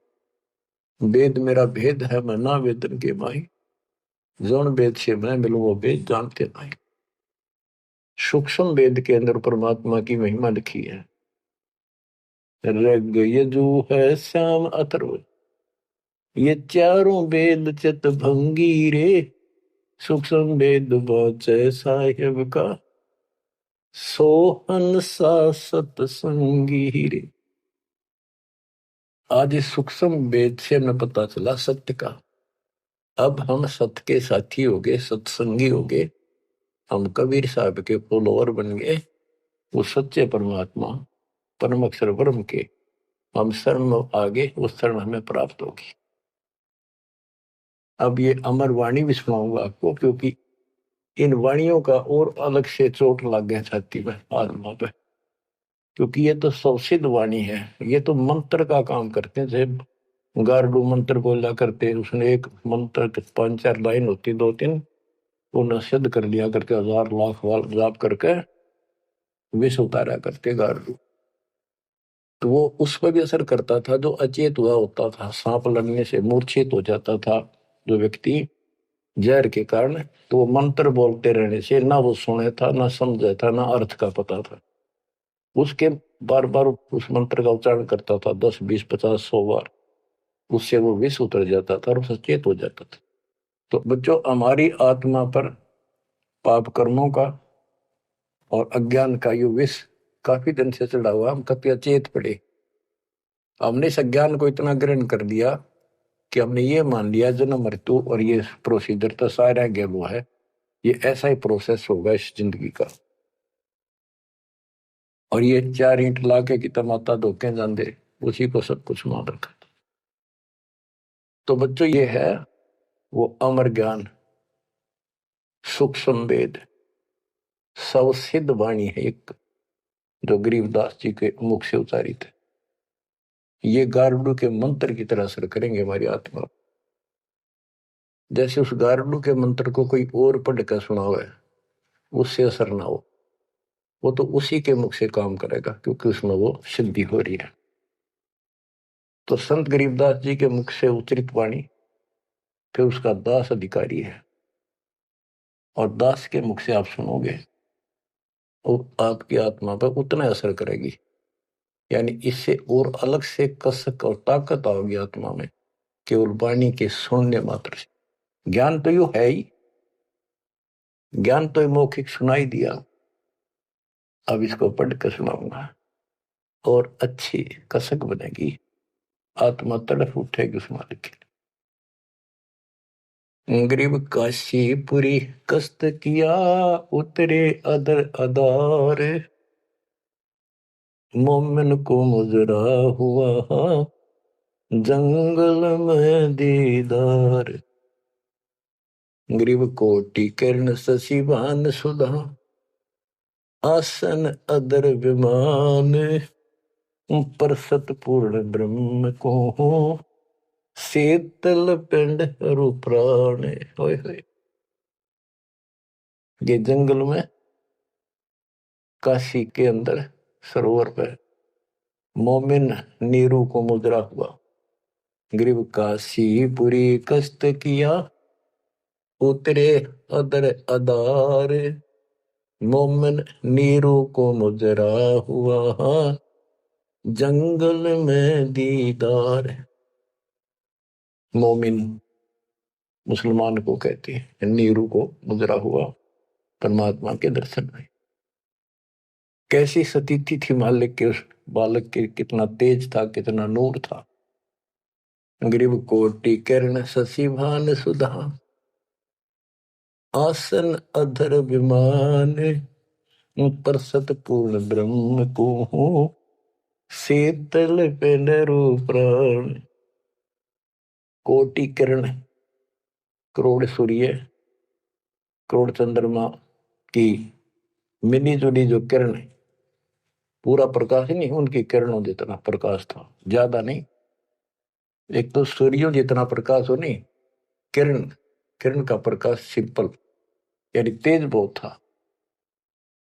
वेद मेरा भेद है, मैं ना वेदन के माही, जौन वेद से मैं मिलूं वो वेद जानते नहीं। सूक्ष्म वेद के अंदर परमात्मा की महिमा लिखी है। ऋग यजु है श्याम अथर्व, ये चारों वेद चित भंगी रे, सूक्ष्म वेद बाचे साहिब का, सोहन सा सतसंगी रे। आज इस सूक्ष्म वेद से हमें पता चला सत्य का। अब हम सत्य के साथी हो गए, सत्संगी हो गए, हम कबीर साहब के फॉलोअर बन गए। वो सच्चे परमात्मा परम अक्षर ब्रह्म के हम शरण में आगे, उस शरण हमें प्राप्त होगी। अब ये अमर वाणी भी सुनाऊंगा आपको, क्योंकि इन वाणियों का और अलग से चोट लग गया छाती में, आत्मा पे, क्योंकि ये तो सौसिद्ध वाणी है। ये तो मंत्र का काम करते हैं। जैसे गारडू मंत्र बोला करते, उसने एक मंत्र के 5-4 लाइन होती, 2-3, उन्हें सिद्ध कर लिया करके 1000 लाख वाल जाप करके विष उतारा करते गारडू। तो वो उस पर भी असर करता था जो अचेत हुआ होता था। सांप लड़ने से मूर्छित हो जाता था जो व्यक्ति जहर के कारण, तो वो मंत्र बोलते रहने से ना वो सुने था, ना समझा था, ना अर्थ का पता था। उसके बार बार उस मंत्र का उच्चारण करता था, 10, 20, 50, 100 बार, उससे वो विष उतर जाता था और सचेत हो जाता था। तो बच्चों, हमारी आत्मा पर पाप कर्मों का और अज्ञान का यो विष काफी दिन से चढ़ा हुआ, हम कभी अचेत पड़े। हमने इस अज्ञान को इतना ग्रहण कर दिया कि हमने ये मान लिया जन्म मृत्यु और ये प्रोसीजर तो सारा गेम है, ये ऐसा ही प्रोसेस होगा इस जिंदगी का। और ये 4 ईंट लाके कि तमाता धोखे जाते, उसी को सब कुछ मान रखा। तो बच्चों, ये है वो अमर ज्ञान, सूक्ष्म वेद, सवसिद्ध वाणी है एक, जो गरीबदास जी के मुख से उतारी थे। ये गारुड़ के मंत्र की तरह असर करेंगे हमारी आत्मा। जैसे उस गारुड़ के मंत्र को कोई और पढ़ कर सुनावे, उससे असर ना हो, वो तो उसी के मुख से काम करेगा, क्योंकि उसमें वो सिद्धि हो रही है। तो संत गरीबदास जी के मुख से उच्चरित वाणी फिर उसका दास अधिकारी है, और दास के मुख से आप सुनोगे वो आपकी आत्मा पर उतना असर करेगी। यानी इससे और अलग से कसक और ताकत आओगी आत्मा में, केवल वाणी के सुनने मात्र से। ज्ञान तो यू है ही, ज्ञान तो मौखिक सुनाई दिया, अब इसको पढ़ कर सुनाऊंगा और अच्छी कसक बनेगी, आत्मा तड़फ उठेगी उस मालिक के लिए। गरीब काशीपुरी कष्ट किया, उतरे अदर अदार, मोमिन को मुजरा हुआ जंगल में दीदार। ग्रीव कोटि किरण शशिभान सुधा, आसन अदर विमान, पर सतपूर्ण ब्रह्म को शीतल पिंड हरु प्राण। होय होय। ये जंगल में काशी के अंदर सरोवर पर मोमिन नीरू को मुद्रा हुआ। ग्रीव काशीपुरी कष्ट किया, उतरे अदर अदार, मोमिन नीरू को मुजरा हुआ जंगल में दीदार। मोमिन मुसलमान को कहते हैं, नीरू को मुजरा हुआ परमात्मा के दर्शन में। कैसी सतीथि थी मालिक के उस बालक के, कितना तेज था, कितना नूर था। ग्रीव कोटि किरण शशिभान सुधा, आसन अधर विमान, पर सतपूर्ण ब्रह्म को शीतल पेंडरु प्राण। कोटि किरण, करोड़ सूर्य, करोड़ चंद्रमा की मिली जुली जो किरण है, पूरा प्रकाश ही नहीं, उनकी किरणों जितना प्रकाश था, ज्यादा नहीं। एक तो सूर्यों जितना प्रकाश हो नहीं, किरण, किरण का प्रकाश सिंपल, यानी तेज बहुत था।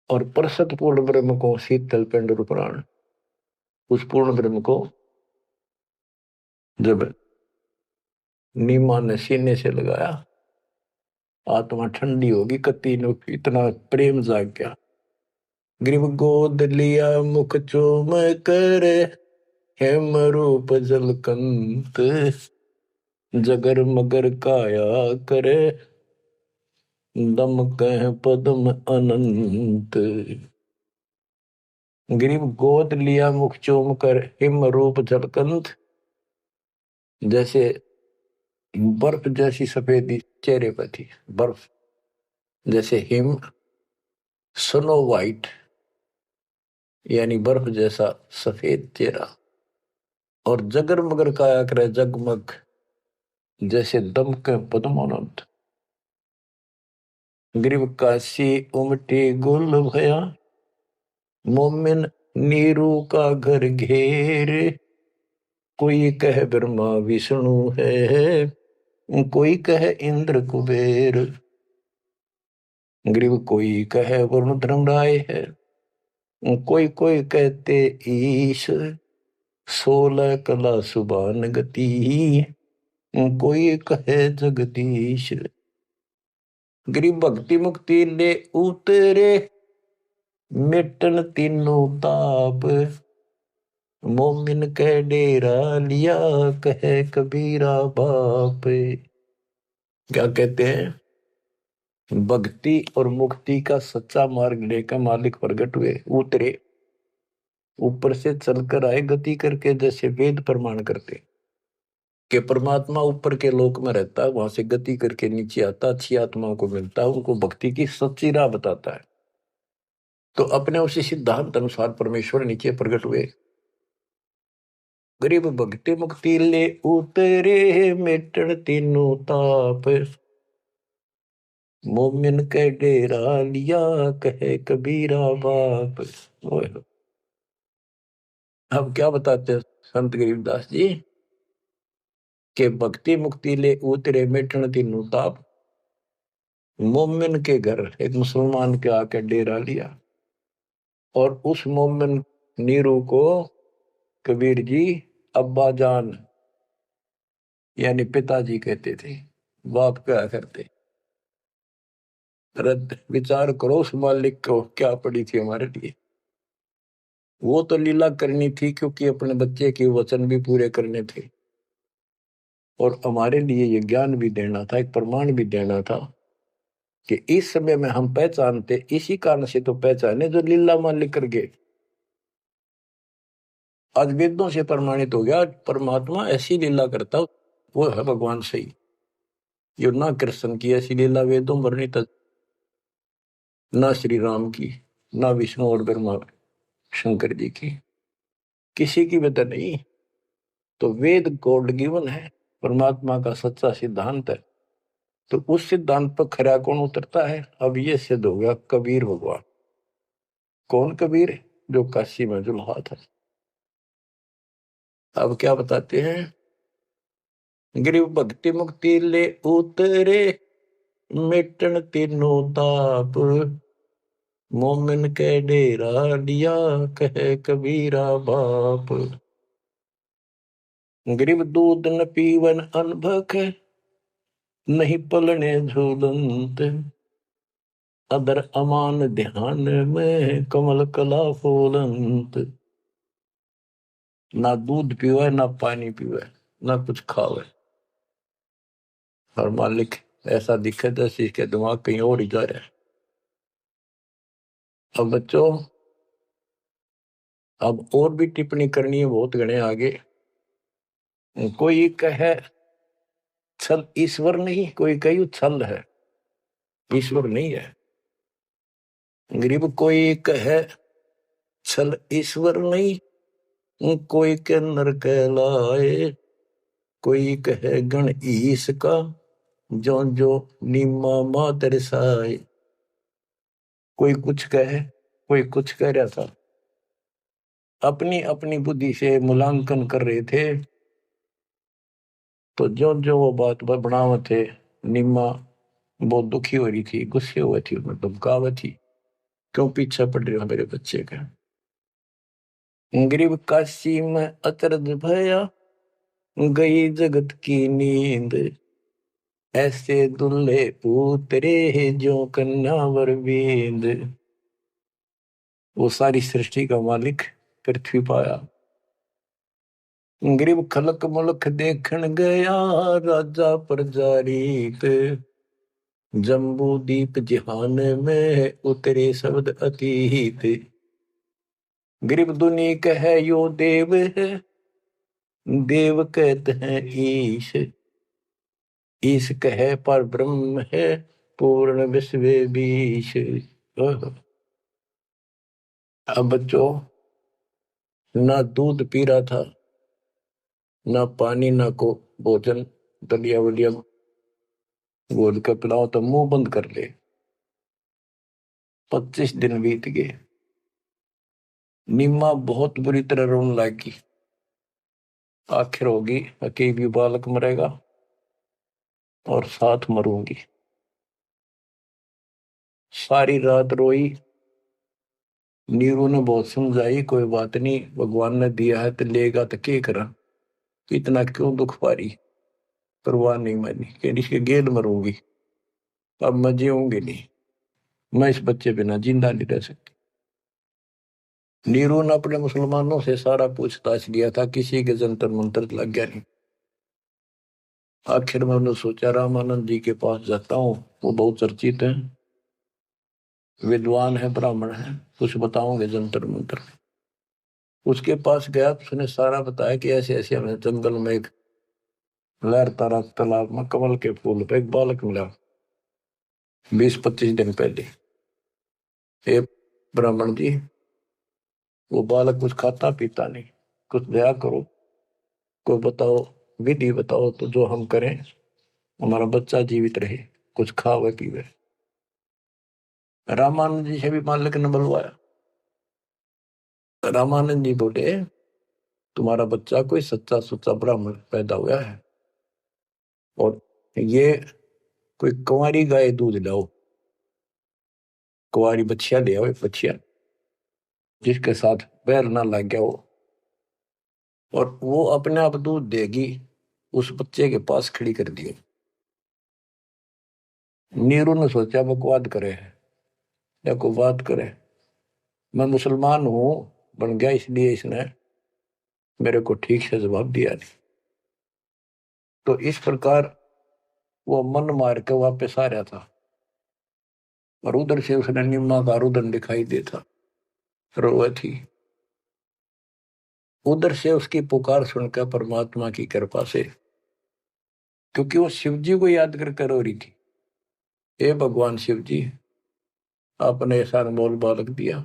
और परसत पूर्ण ब्रह्म को शीतल पिंड रूपराण, उस पूर्ण ब्रह्म को जब नीमा ने सीने से लगाया, आत्मा ठंडी होगी, कति ने इतना प्रेम जाग गया। ग्रीव गोद लिया मुख चूम कर, हेम रूप जलकंत, जगर मगर काया करे, दम कह पद्म अनंत। ग्रीव गोद लिया मुख चूम कर, हिम रूप जलकंत, जैसे बर्फ जैसी सफेदी चेहरे पर थी, बर्फ जैसे हिम, स्नो वाइट यानी बर्फ जैसा सफेद चेहरा, और जगर मगर काया करे जगमग, जैसे दमक पद्मानंद। ग्रीव काशी उमटी गुल भया, मोमिन नीरू का घर घेर, कोई कह ब्रह्मा विष्णु है, कोई कह इंद्र कुबेर। ग्रीव कोई कह वरुण धर्मराय है, कोई कोई कहते ईश, 16 कला सुबान गति, कोई कहे जगदीश। गरीब भक्ति मुक्ति ले उतरे, मिटन तीनों ताप, मोमिन कह डेरा लिया, कहे कबीरा बाप। क्या कहते हैं? भक्ति और मुक्ति का सच्चा मार्ग लेकर मालिक प्रगट हुए, उतरे, ऊपर से चलकर आए गति करके, जैसे वेद प्रमाण करते कि परमात्मा ऊपर के लोक में रहता है, वहां से गति करके नीचे आता, अच्छी आत्माओं को मिलता है, उनको भक्ति की सच्ची राह बताता है। तो अपने उसी सिद्धांत अनुसार परमेश्वर नीचे प्रकट हुए। गरीब भक्ति मुक्ति ले उतरे, मिटन तीनों ताप, मोमिन के डेरा लिया, कहे कबीरा बाप। अब क्या बताते हैं संत गरीबदास जी के भक्ति मुक्ति ले उतरे, मिटन तीनों ताप, मोमिन के घर एक मुसलमान के आके डेरा लिया, और उस मोमिन नीरू को कबीर जी अब्बा जान यानी पिताजी कहते थे, बाप क्या करते। रद्द विचार करो उस मालिक को क्या पड़ी थी हमारे लिए। वो तो लीला करनी थी क्योंकि अपने बच्चे के वचन भी पूरे करने थे, और हमारे लिए ये ज्ञान भी देना था, एक प्रमाण भी देना था कि इस समय में हम पहचानते, इसी कारण से तो पहचाने जो लीला मालिक कर गए। आज वेदों से प्रमाणित हो गया, परमात्मा ऐसी लीला करता वो है भगवान सही। ये ना कृष्ण की ऐसी लीला वेदों वर्णित, ना श्री राम की, ना विष्णु और ब्रह्मा शंकर जी की, किसी की वजह नहीं। तो वेद गॉड गिवन है, परमात्मा का सच्चा सिद्धांत है। तो उस सिद्धांत पर खरा कौन उतरता है? अब ये सिद्ध हो गया कबीर भगवान। कौन कबीर? जो काशी में जुल्हा था। अब क्या बताते हैं? गिरिव भक्ति मुक्ति ले उतरे, मिटन तीनों ताप, मोमिन के डेरा लिया, कहे कबीरा बाप। गिरिव दूध न पीवन अनभक, नहीं पलने झूलंत, अदर अमान ध्यान में कमल कला फूलंत। ना दूध पीवे, ना पानी पीवे, ना कुछ खावे, और मालिक ऐसा दिखे जैसे इसके दिमाग कहीं और ही जा रहा है। अब बच्चों, अब और भी टिप्पणी करनी है बहुत घने आगे। कोई कहे छल ईश्वर नहीं, कोई कही छल है, ईश्वर नहीं है। गरीब कोई कहे छल ईश्वर नहीं, कोई के नर कहलाए, कोई कहे गण ईश का, जो जो नीमा मात रसाए। कोई कुछ कहे, कोई कुछ कह रहा था, अपनी अपनी बुद्धि से मूल्यांकन कर रहे थे। तो जो जो वो बात बनाव थे, निम्मा बहुत दुखी हो रही थी, गुस्से हुए थी, उन्हें धमकावे थी, क्यों पीछे पड़ रहे हो मेरे बच्चे का। गरीब काशी में अचरज भया, गई जगत की नींद, ऐसे दुल्हे उतरे जो कन्नावर बींद। वो सारी सृष्टि का मालिक पृथ्वी पाया, गरीब खलक मुलक देखन गया, राजा प्रजारीत, जम्बू दीप जहान में उतरे शब्द अतीत। गरीब दुनी कहे यो देव है, देव कहते हैं ईश, ईश कहे पर ब्रह्म है, पूर्ण विश्व बीश। अब बच्चों, ना दूध पी रहा था, ना पानी, ना को भोजन, दलिया वलिया घोल कर पिलाओ तो मुंह बंद कर ले। 25 दिन बीत गए। नीमा बहुत बुरी तरह रोने लगी। आखिर होगी अकेली बालक मरेगा और साथ मरूंगी। सारी रात रोई। नीरू ने बहुत समझाई, कोई बात नहीं, भगवान ने दिया है तो लेगा तो क्या करा, इतना क्यों दुख पा रही। परवाह नहीं मानी, कह इसके गेल मरूंगी, अब मैं जीऊंगी नहीं, मैं इस बच्चे बिना जिंदा नहीं रह सकती। नीरू ने अपने मुसलमानों से सारा पूछताछ लिया था, किसी के जंतर मंतर लग गया नहीं। आखिर में उन्होंने सोचा रामानंद जी के पास जाता हूँ, वो बहुत चर्चित हैं, विद्वान है, ब्राह्मण है, कुछ बताओगे जंतर मंतर। उसके पास गया तो उसने सारा बताया कि ऐसे ऐसे हमें जंगल में एक लहर तारा तालाब में कमल के फूल पे एक बालक मिला 20-25 दिन पहले। हे ब्राह्मण जी, वो बालक कुछ खाता पीता नहीं, कुछ दया करो, कोई बताओ, विधि बताओ तो जो हम करें, हमारा बच्चा जीवित रहे, कुछ खावे पीवे। रामानंद जी से भी मालिक ने बुलवाया। रामानंद जी बोले, तुम्हारा बच्चा कोई सच्चा सुच्चा ब्राह्मण पैदा हुआ है, और ये कोई कुंवारी गाय दूध लाओ, कुंवारी बछिया ले आओ, एक बछिया जिसके साथ पैर ना लग गया हो, और वो अपने आप दूध देगी, उस बच्चे के पास खड़ी कर दियो। नीरू ने सोचा बकवाद करे या को बात करे, मैं मुसलमान हूं बन गया, इसलिए इसने मेरे को ठीक से जवाब दिया नहीं। तो इस प्रकार वो मन मार के वापस आ रहा था, और उधर से उसने निम्मा का रुदन दिखाई देता, रोए थी। उधर से उसकी पुकार सुनकर परमात्मा की कृपा से, क्योंकि वो शिव जी को याद कर रो रही थी, हे भगवान शिव जी, आपने ऐसा अनमोल बालक दिया,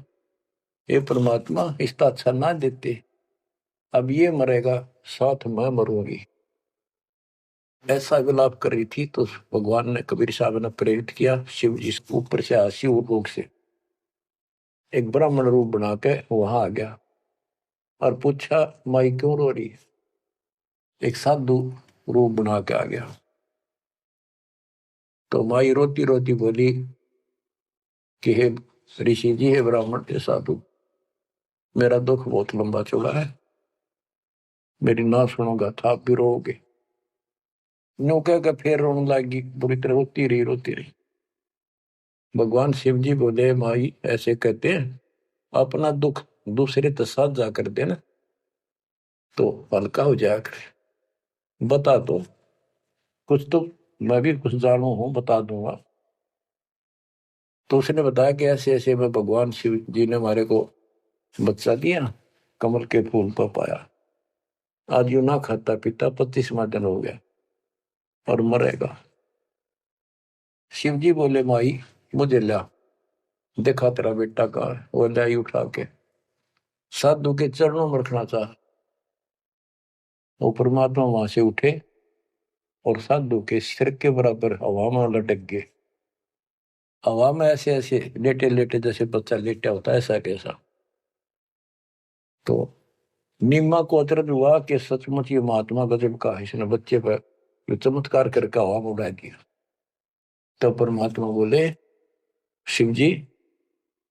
हे परमात्मा इसका अच्छा ना देते, अब ये मरेगा, साथ मैं मरूंगी। ऐसा विलाप कर रही थी तो भगवान ने, कबीर साहब ने प्रेरित किया, शिव जी ऊपर से शिव लोक से एक ब्राह्मण रूप बना के वहां आ गया और पूछा, माई क्यों रो रही है। एक साधु रूप बना के आ गया। तो माई रोती रोती बोली कि हे ऋषि जी, हे ब्राह्मण, हे साधु, मेरा दुख बहुत लंबा चौड़ा है, मेरी ना सुनोगा तो आप भी रोओगे। नो कह के फिर रोने लगी, बुरी तरह रोती रही। भगवान शिव जी बोले, माई ऐसे कहते हैं, अपना दुख दूसरे के साथ जाकर देना तो हल्का हो जाया करे, बता दो कुछ तो, मैं भी कुछ जानू हूं, बता दूंगा। तो उसने बताया कि ऐसे ऐसे में भगवान शिव जी ने हमारे को बच्चा दिया, कमल के फूल पर पाया, आज यू ना खाता पीता 25वां दिन हो गया और मरेगा। शिव जी बोले, माई मुझे ला, देखा तेरा बेटा कहाँ है। वो लाई उठा के साधु के चरणों में रखना चाह, वो परमात्मा वहां से उठे और साधु के सिर के बराबर हवा में लटक गए। हवा में ऐसे ऐसे लेटे लेटे, जैसे बच्चा लेटा होता है, ऐसा कैसा। तो नीमा को अचरज हुआ कि सचमुच ये महात्मा गजब का है, इसने बच्चे पर जो चमत्कार करके हवा में उड़ा दिया। तो परमात्मा बोले शिव जी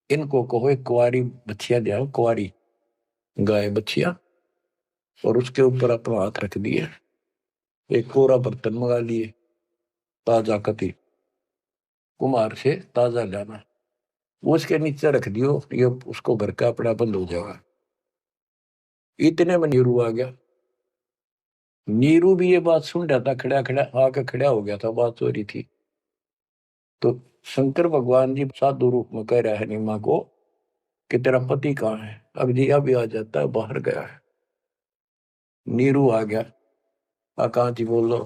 इनको कहो एक कुंवारी बछिया जाओ, कुंवारी गाय बछिया, और उसके ऊपर अपना हाथ रख दिए, एक कोरा बर्तन मंगा लिए, ताजा कति कुमार से ताजा लाना, वो उसके नीचे रख दियो, ये उसको भर का अपना बंद हो जाएगा। इतने में नीरू आ गया। नीरू भी ये बात सुन रहा था, खड़ा खड़ा आके खड़ा हो गया था, बात हो रही थी। तो शंकर भगवान जी साधु रूप में कह रहा है नीमा को कि तेरा पति कहाँ है? अब जी अभी आ जाता है, बाहर गया है। नीरू आ गया, आका जी बोलो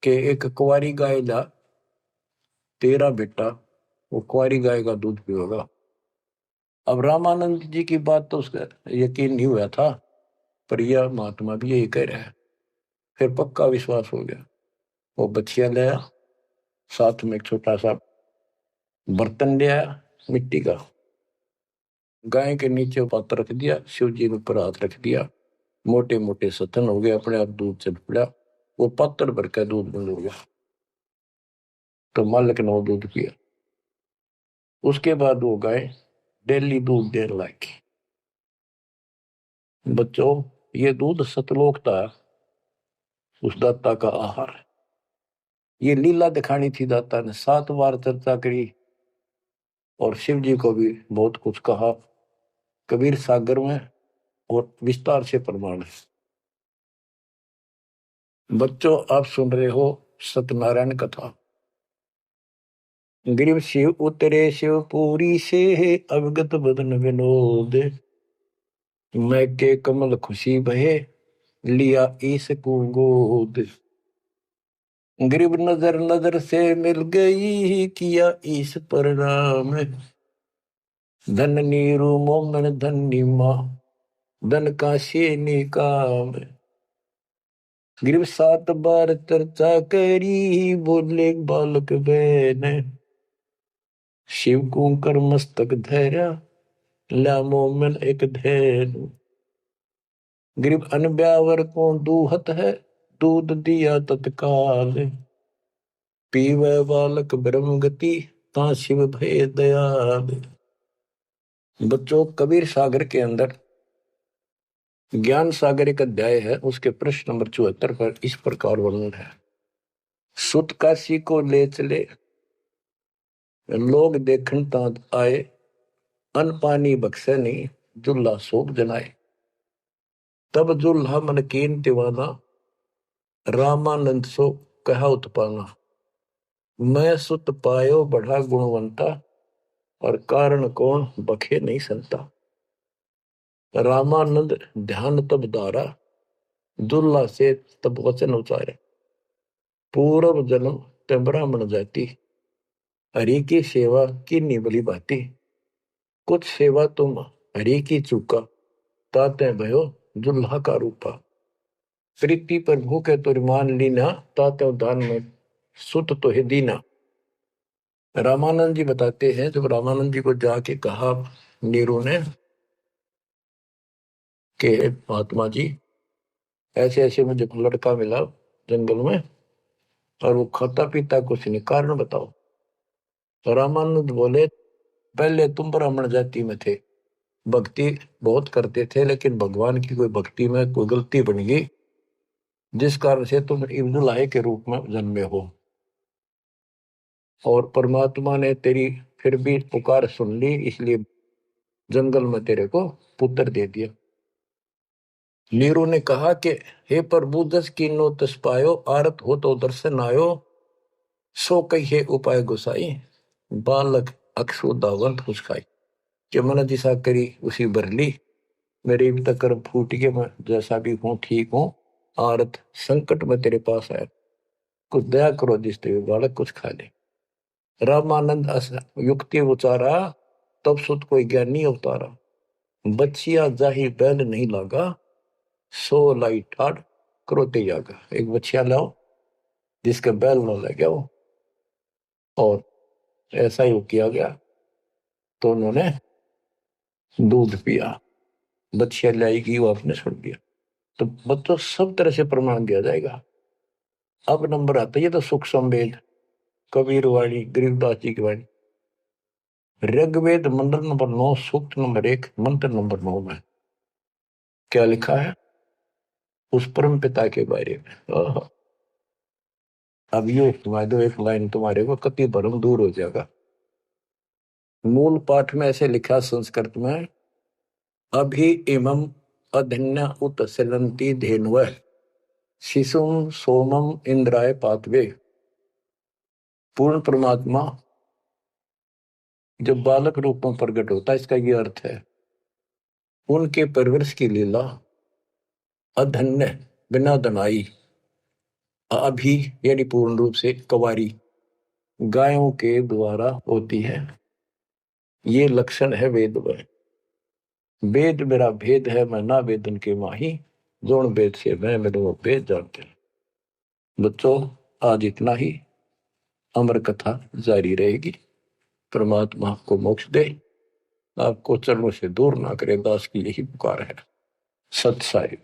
कि एक कुंवारी गाय ला, तेरा बेटा वो कुंवारी गाय का दूध पिएगा। अब रामानंद जी की बात तो उसका यकीन नहीं हुआ था, पर यह महात्मा भी यही कह रहा है। फिर पक्का विश्वास हो गया। वो बछिया लाया, साथ में एक छोटा सा बर्तन ले आया मिट्टी का, गाय के नीचे पात्र रख दिया, शिव जी ने ऊपर हाथ रख दिया, मोटे मोटे सतन हो गए, अपने आप दूध चल पड़ा, वो पात्र भर का दूध बंद हो गया। तो मालिक ने वो दूध पिया। उसके बाद वो गाय डेली दूध देने लगी। बच्चों, ये दूध सतलोक था, उस दाता का आहार। ये लीला दिखानी थी दाता ने, 7 बार चर्चा करी और शिव जी को भी बहुत कुछ कहा, कबीर सागर में, और विस्तार से प्रमाण है। बच्चों, आप सुन रहे हो सत्यनारायण कथा। ग्रीव शिव उतरे शिवपुरी से, अवगत बदन विनोद, मैं के कमल खुशी बहे, लिया ईस को गोद। ग्रीव नजर नजर से मिल गई, किया ईस प्रणाम, धन नीरू मोमन धन नीमा, धन काशी निकाम। ग्रीव 7 बार चर्चा करी, बोले बालक बहन, शिव को कर मस्तक धैर्या, ला मोमन एक धैन। ग्रीव अनब्यावर को दूहत है, दूध दिया तत्काल, पीवे बालक ब्रह्म गति, ता शिव भय दयाल। बच्चों, कबीर सागर के अंदर ज्ञान सागर एक अध्याय है, उसके प्रश्न नंबर 74 पर इस प्रकार वर्णन है। सुत काशी को ले चले, लोग देखन तात आए, अन पानी बख्शे नहीं, जुल्ला सोप जनाए। तब जुल्हा मन कीन दीवाना, रामानंद सो कहा उत्पाना। मैं सुत पायो बढ़ा गुणवंता, और कारण कौन बखे नहीं संता। रामानंद ध्यान तब दारा, दुल्ला से तब वचन उचारे। पूर्व जन्म ते ब्राह्मण जाति, हरि की सेवा की निबली बाती। कुछ सेवा तुम हरि की चूका, ताते भयो दुल्हा का रूपा। प्रीति पर भूखे तो मान लीना, ताते दान में सुत तो है दीना। रामानंद जी बताते हैं, जब रामानंद जी को जाके कहा नीरू ने कि महात्मा जी ऐसे ऐसे मुझे लड़का मिला जंगल में, और वो खाता पीता कुछ नहीं, कारण बताओ। तो रामानंद बोले, पहले तुम ब्राह्मण जाति में थे, भक्ति बहुत करते थे, लेकिन भगवान की कोई भक्ति में कोई गलती बन गई, जिस कारण से तुम इब्दुल्लाह के रूप में जन्मे हो, और परमात्मा ने तेरी फिर भी पुकार सुन ली, इसलिए जंगल में तेरे को पुत्र दे दिया। नीरू ने कहा कि हे प्रभु, 10 कीनो तस पायो, आरत हो तो दर्शन आयो, सो कही उपाय गुसाई, बालक अक्षु दावंत हुसकाई। कि मन दिशा करी उसी बरली, मेरे भी तक कर्म फूट के, मैं जैसा भी हूँ ठीक हूँ, आरत संकट में तेरे पास आया, कुछ दया करो, जिसते हुए बालक कुछ खा ले। रामानंद युक्ति उचारा, तब सुत कोई ज्ञानी अवतारा। बच्चिया जाही बैल नहीं लागा, सो लाई ठाड़ क्रोते जागा। एक बच्चिया लाओ जिसके बैल न लगे हो, और ऐसा ही किया गया। तो उन्होंने दूध पिया, बच्चिया लाएगी, वो आपने छोड़ दिया। तो बच्चों, सब तरह से प्रमाण दिया जाएगा। अब नंबर आता है, ये तो सुख संवेद, कबीर वाणी, गरीबदास जी की वाणी। ऋग्वेद मंडल नंबर 9, सूक्त नंबर 1, मंत्र नंबर 9 में क्या लिखा है उस परम पिता के बारे में। अब ये तुम्हारे दो एक लाइन तुम्हारे को कति भरम दूर हो जाएगा। मूल पाठ में ऐसे लिखा संस्कृत में, अभि इमं अधन्य उत्सलंती धेन्वः शिशुम सोमम इंद्राय पातवे। पूर्ण परमात्मा जब बालक रूप में प्रकट होता है, इसका ये अर्थ है उनके परवरिश की लीला अधन्य बिना दनाई, अभी यानी पूर्ण रूप से कवारी गायों के द्वारा होती है। ये लक्षण है वेद में। वेद मेरा भेद है, मैं ना वेदन के माही, जोन वेद से मैं मेरे वो भेद जानते हैं। बच्चों, आज इतना ही, अमर कथा जारी रहेगी। परमात्मा आपको मोक्ष दे, आपको चरणों से दूर ना करे, दास की यही पुकार है। सत साहिब।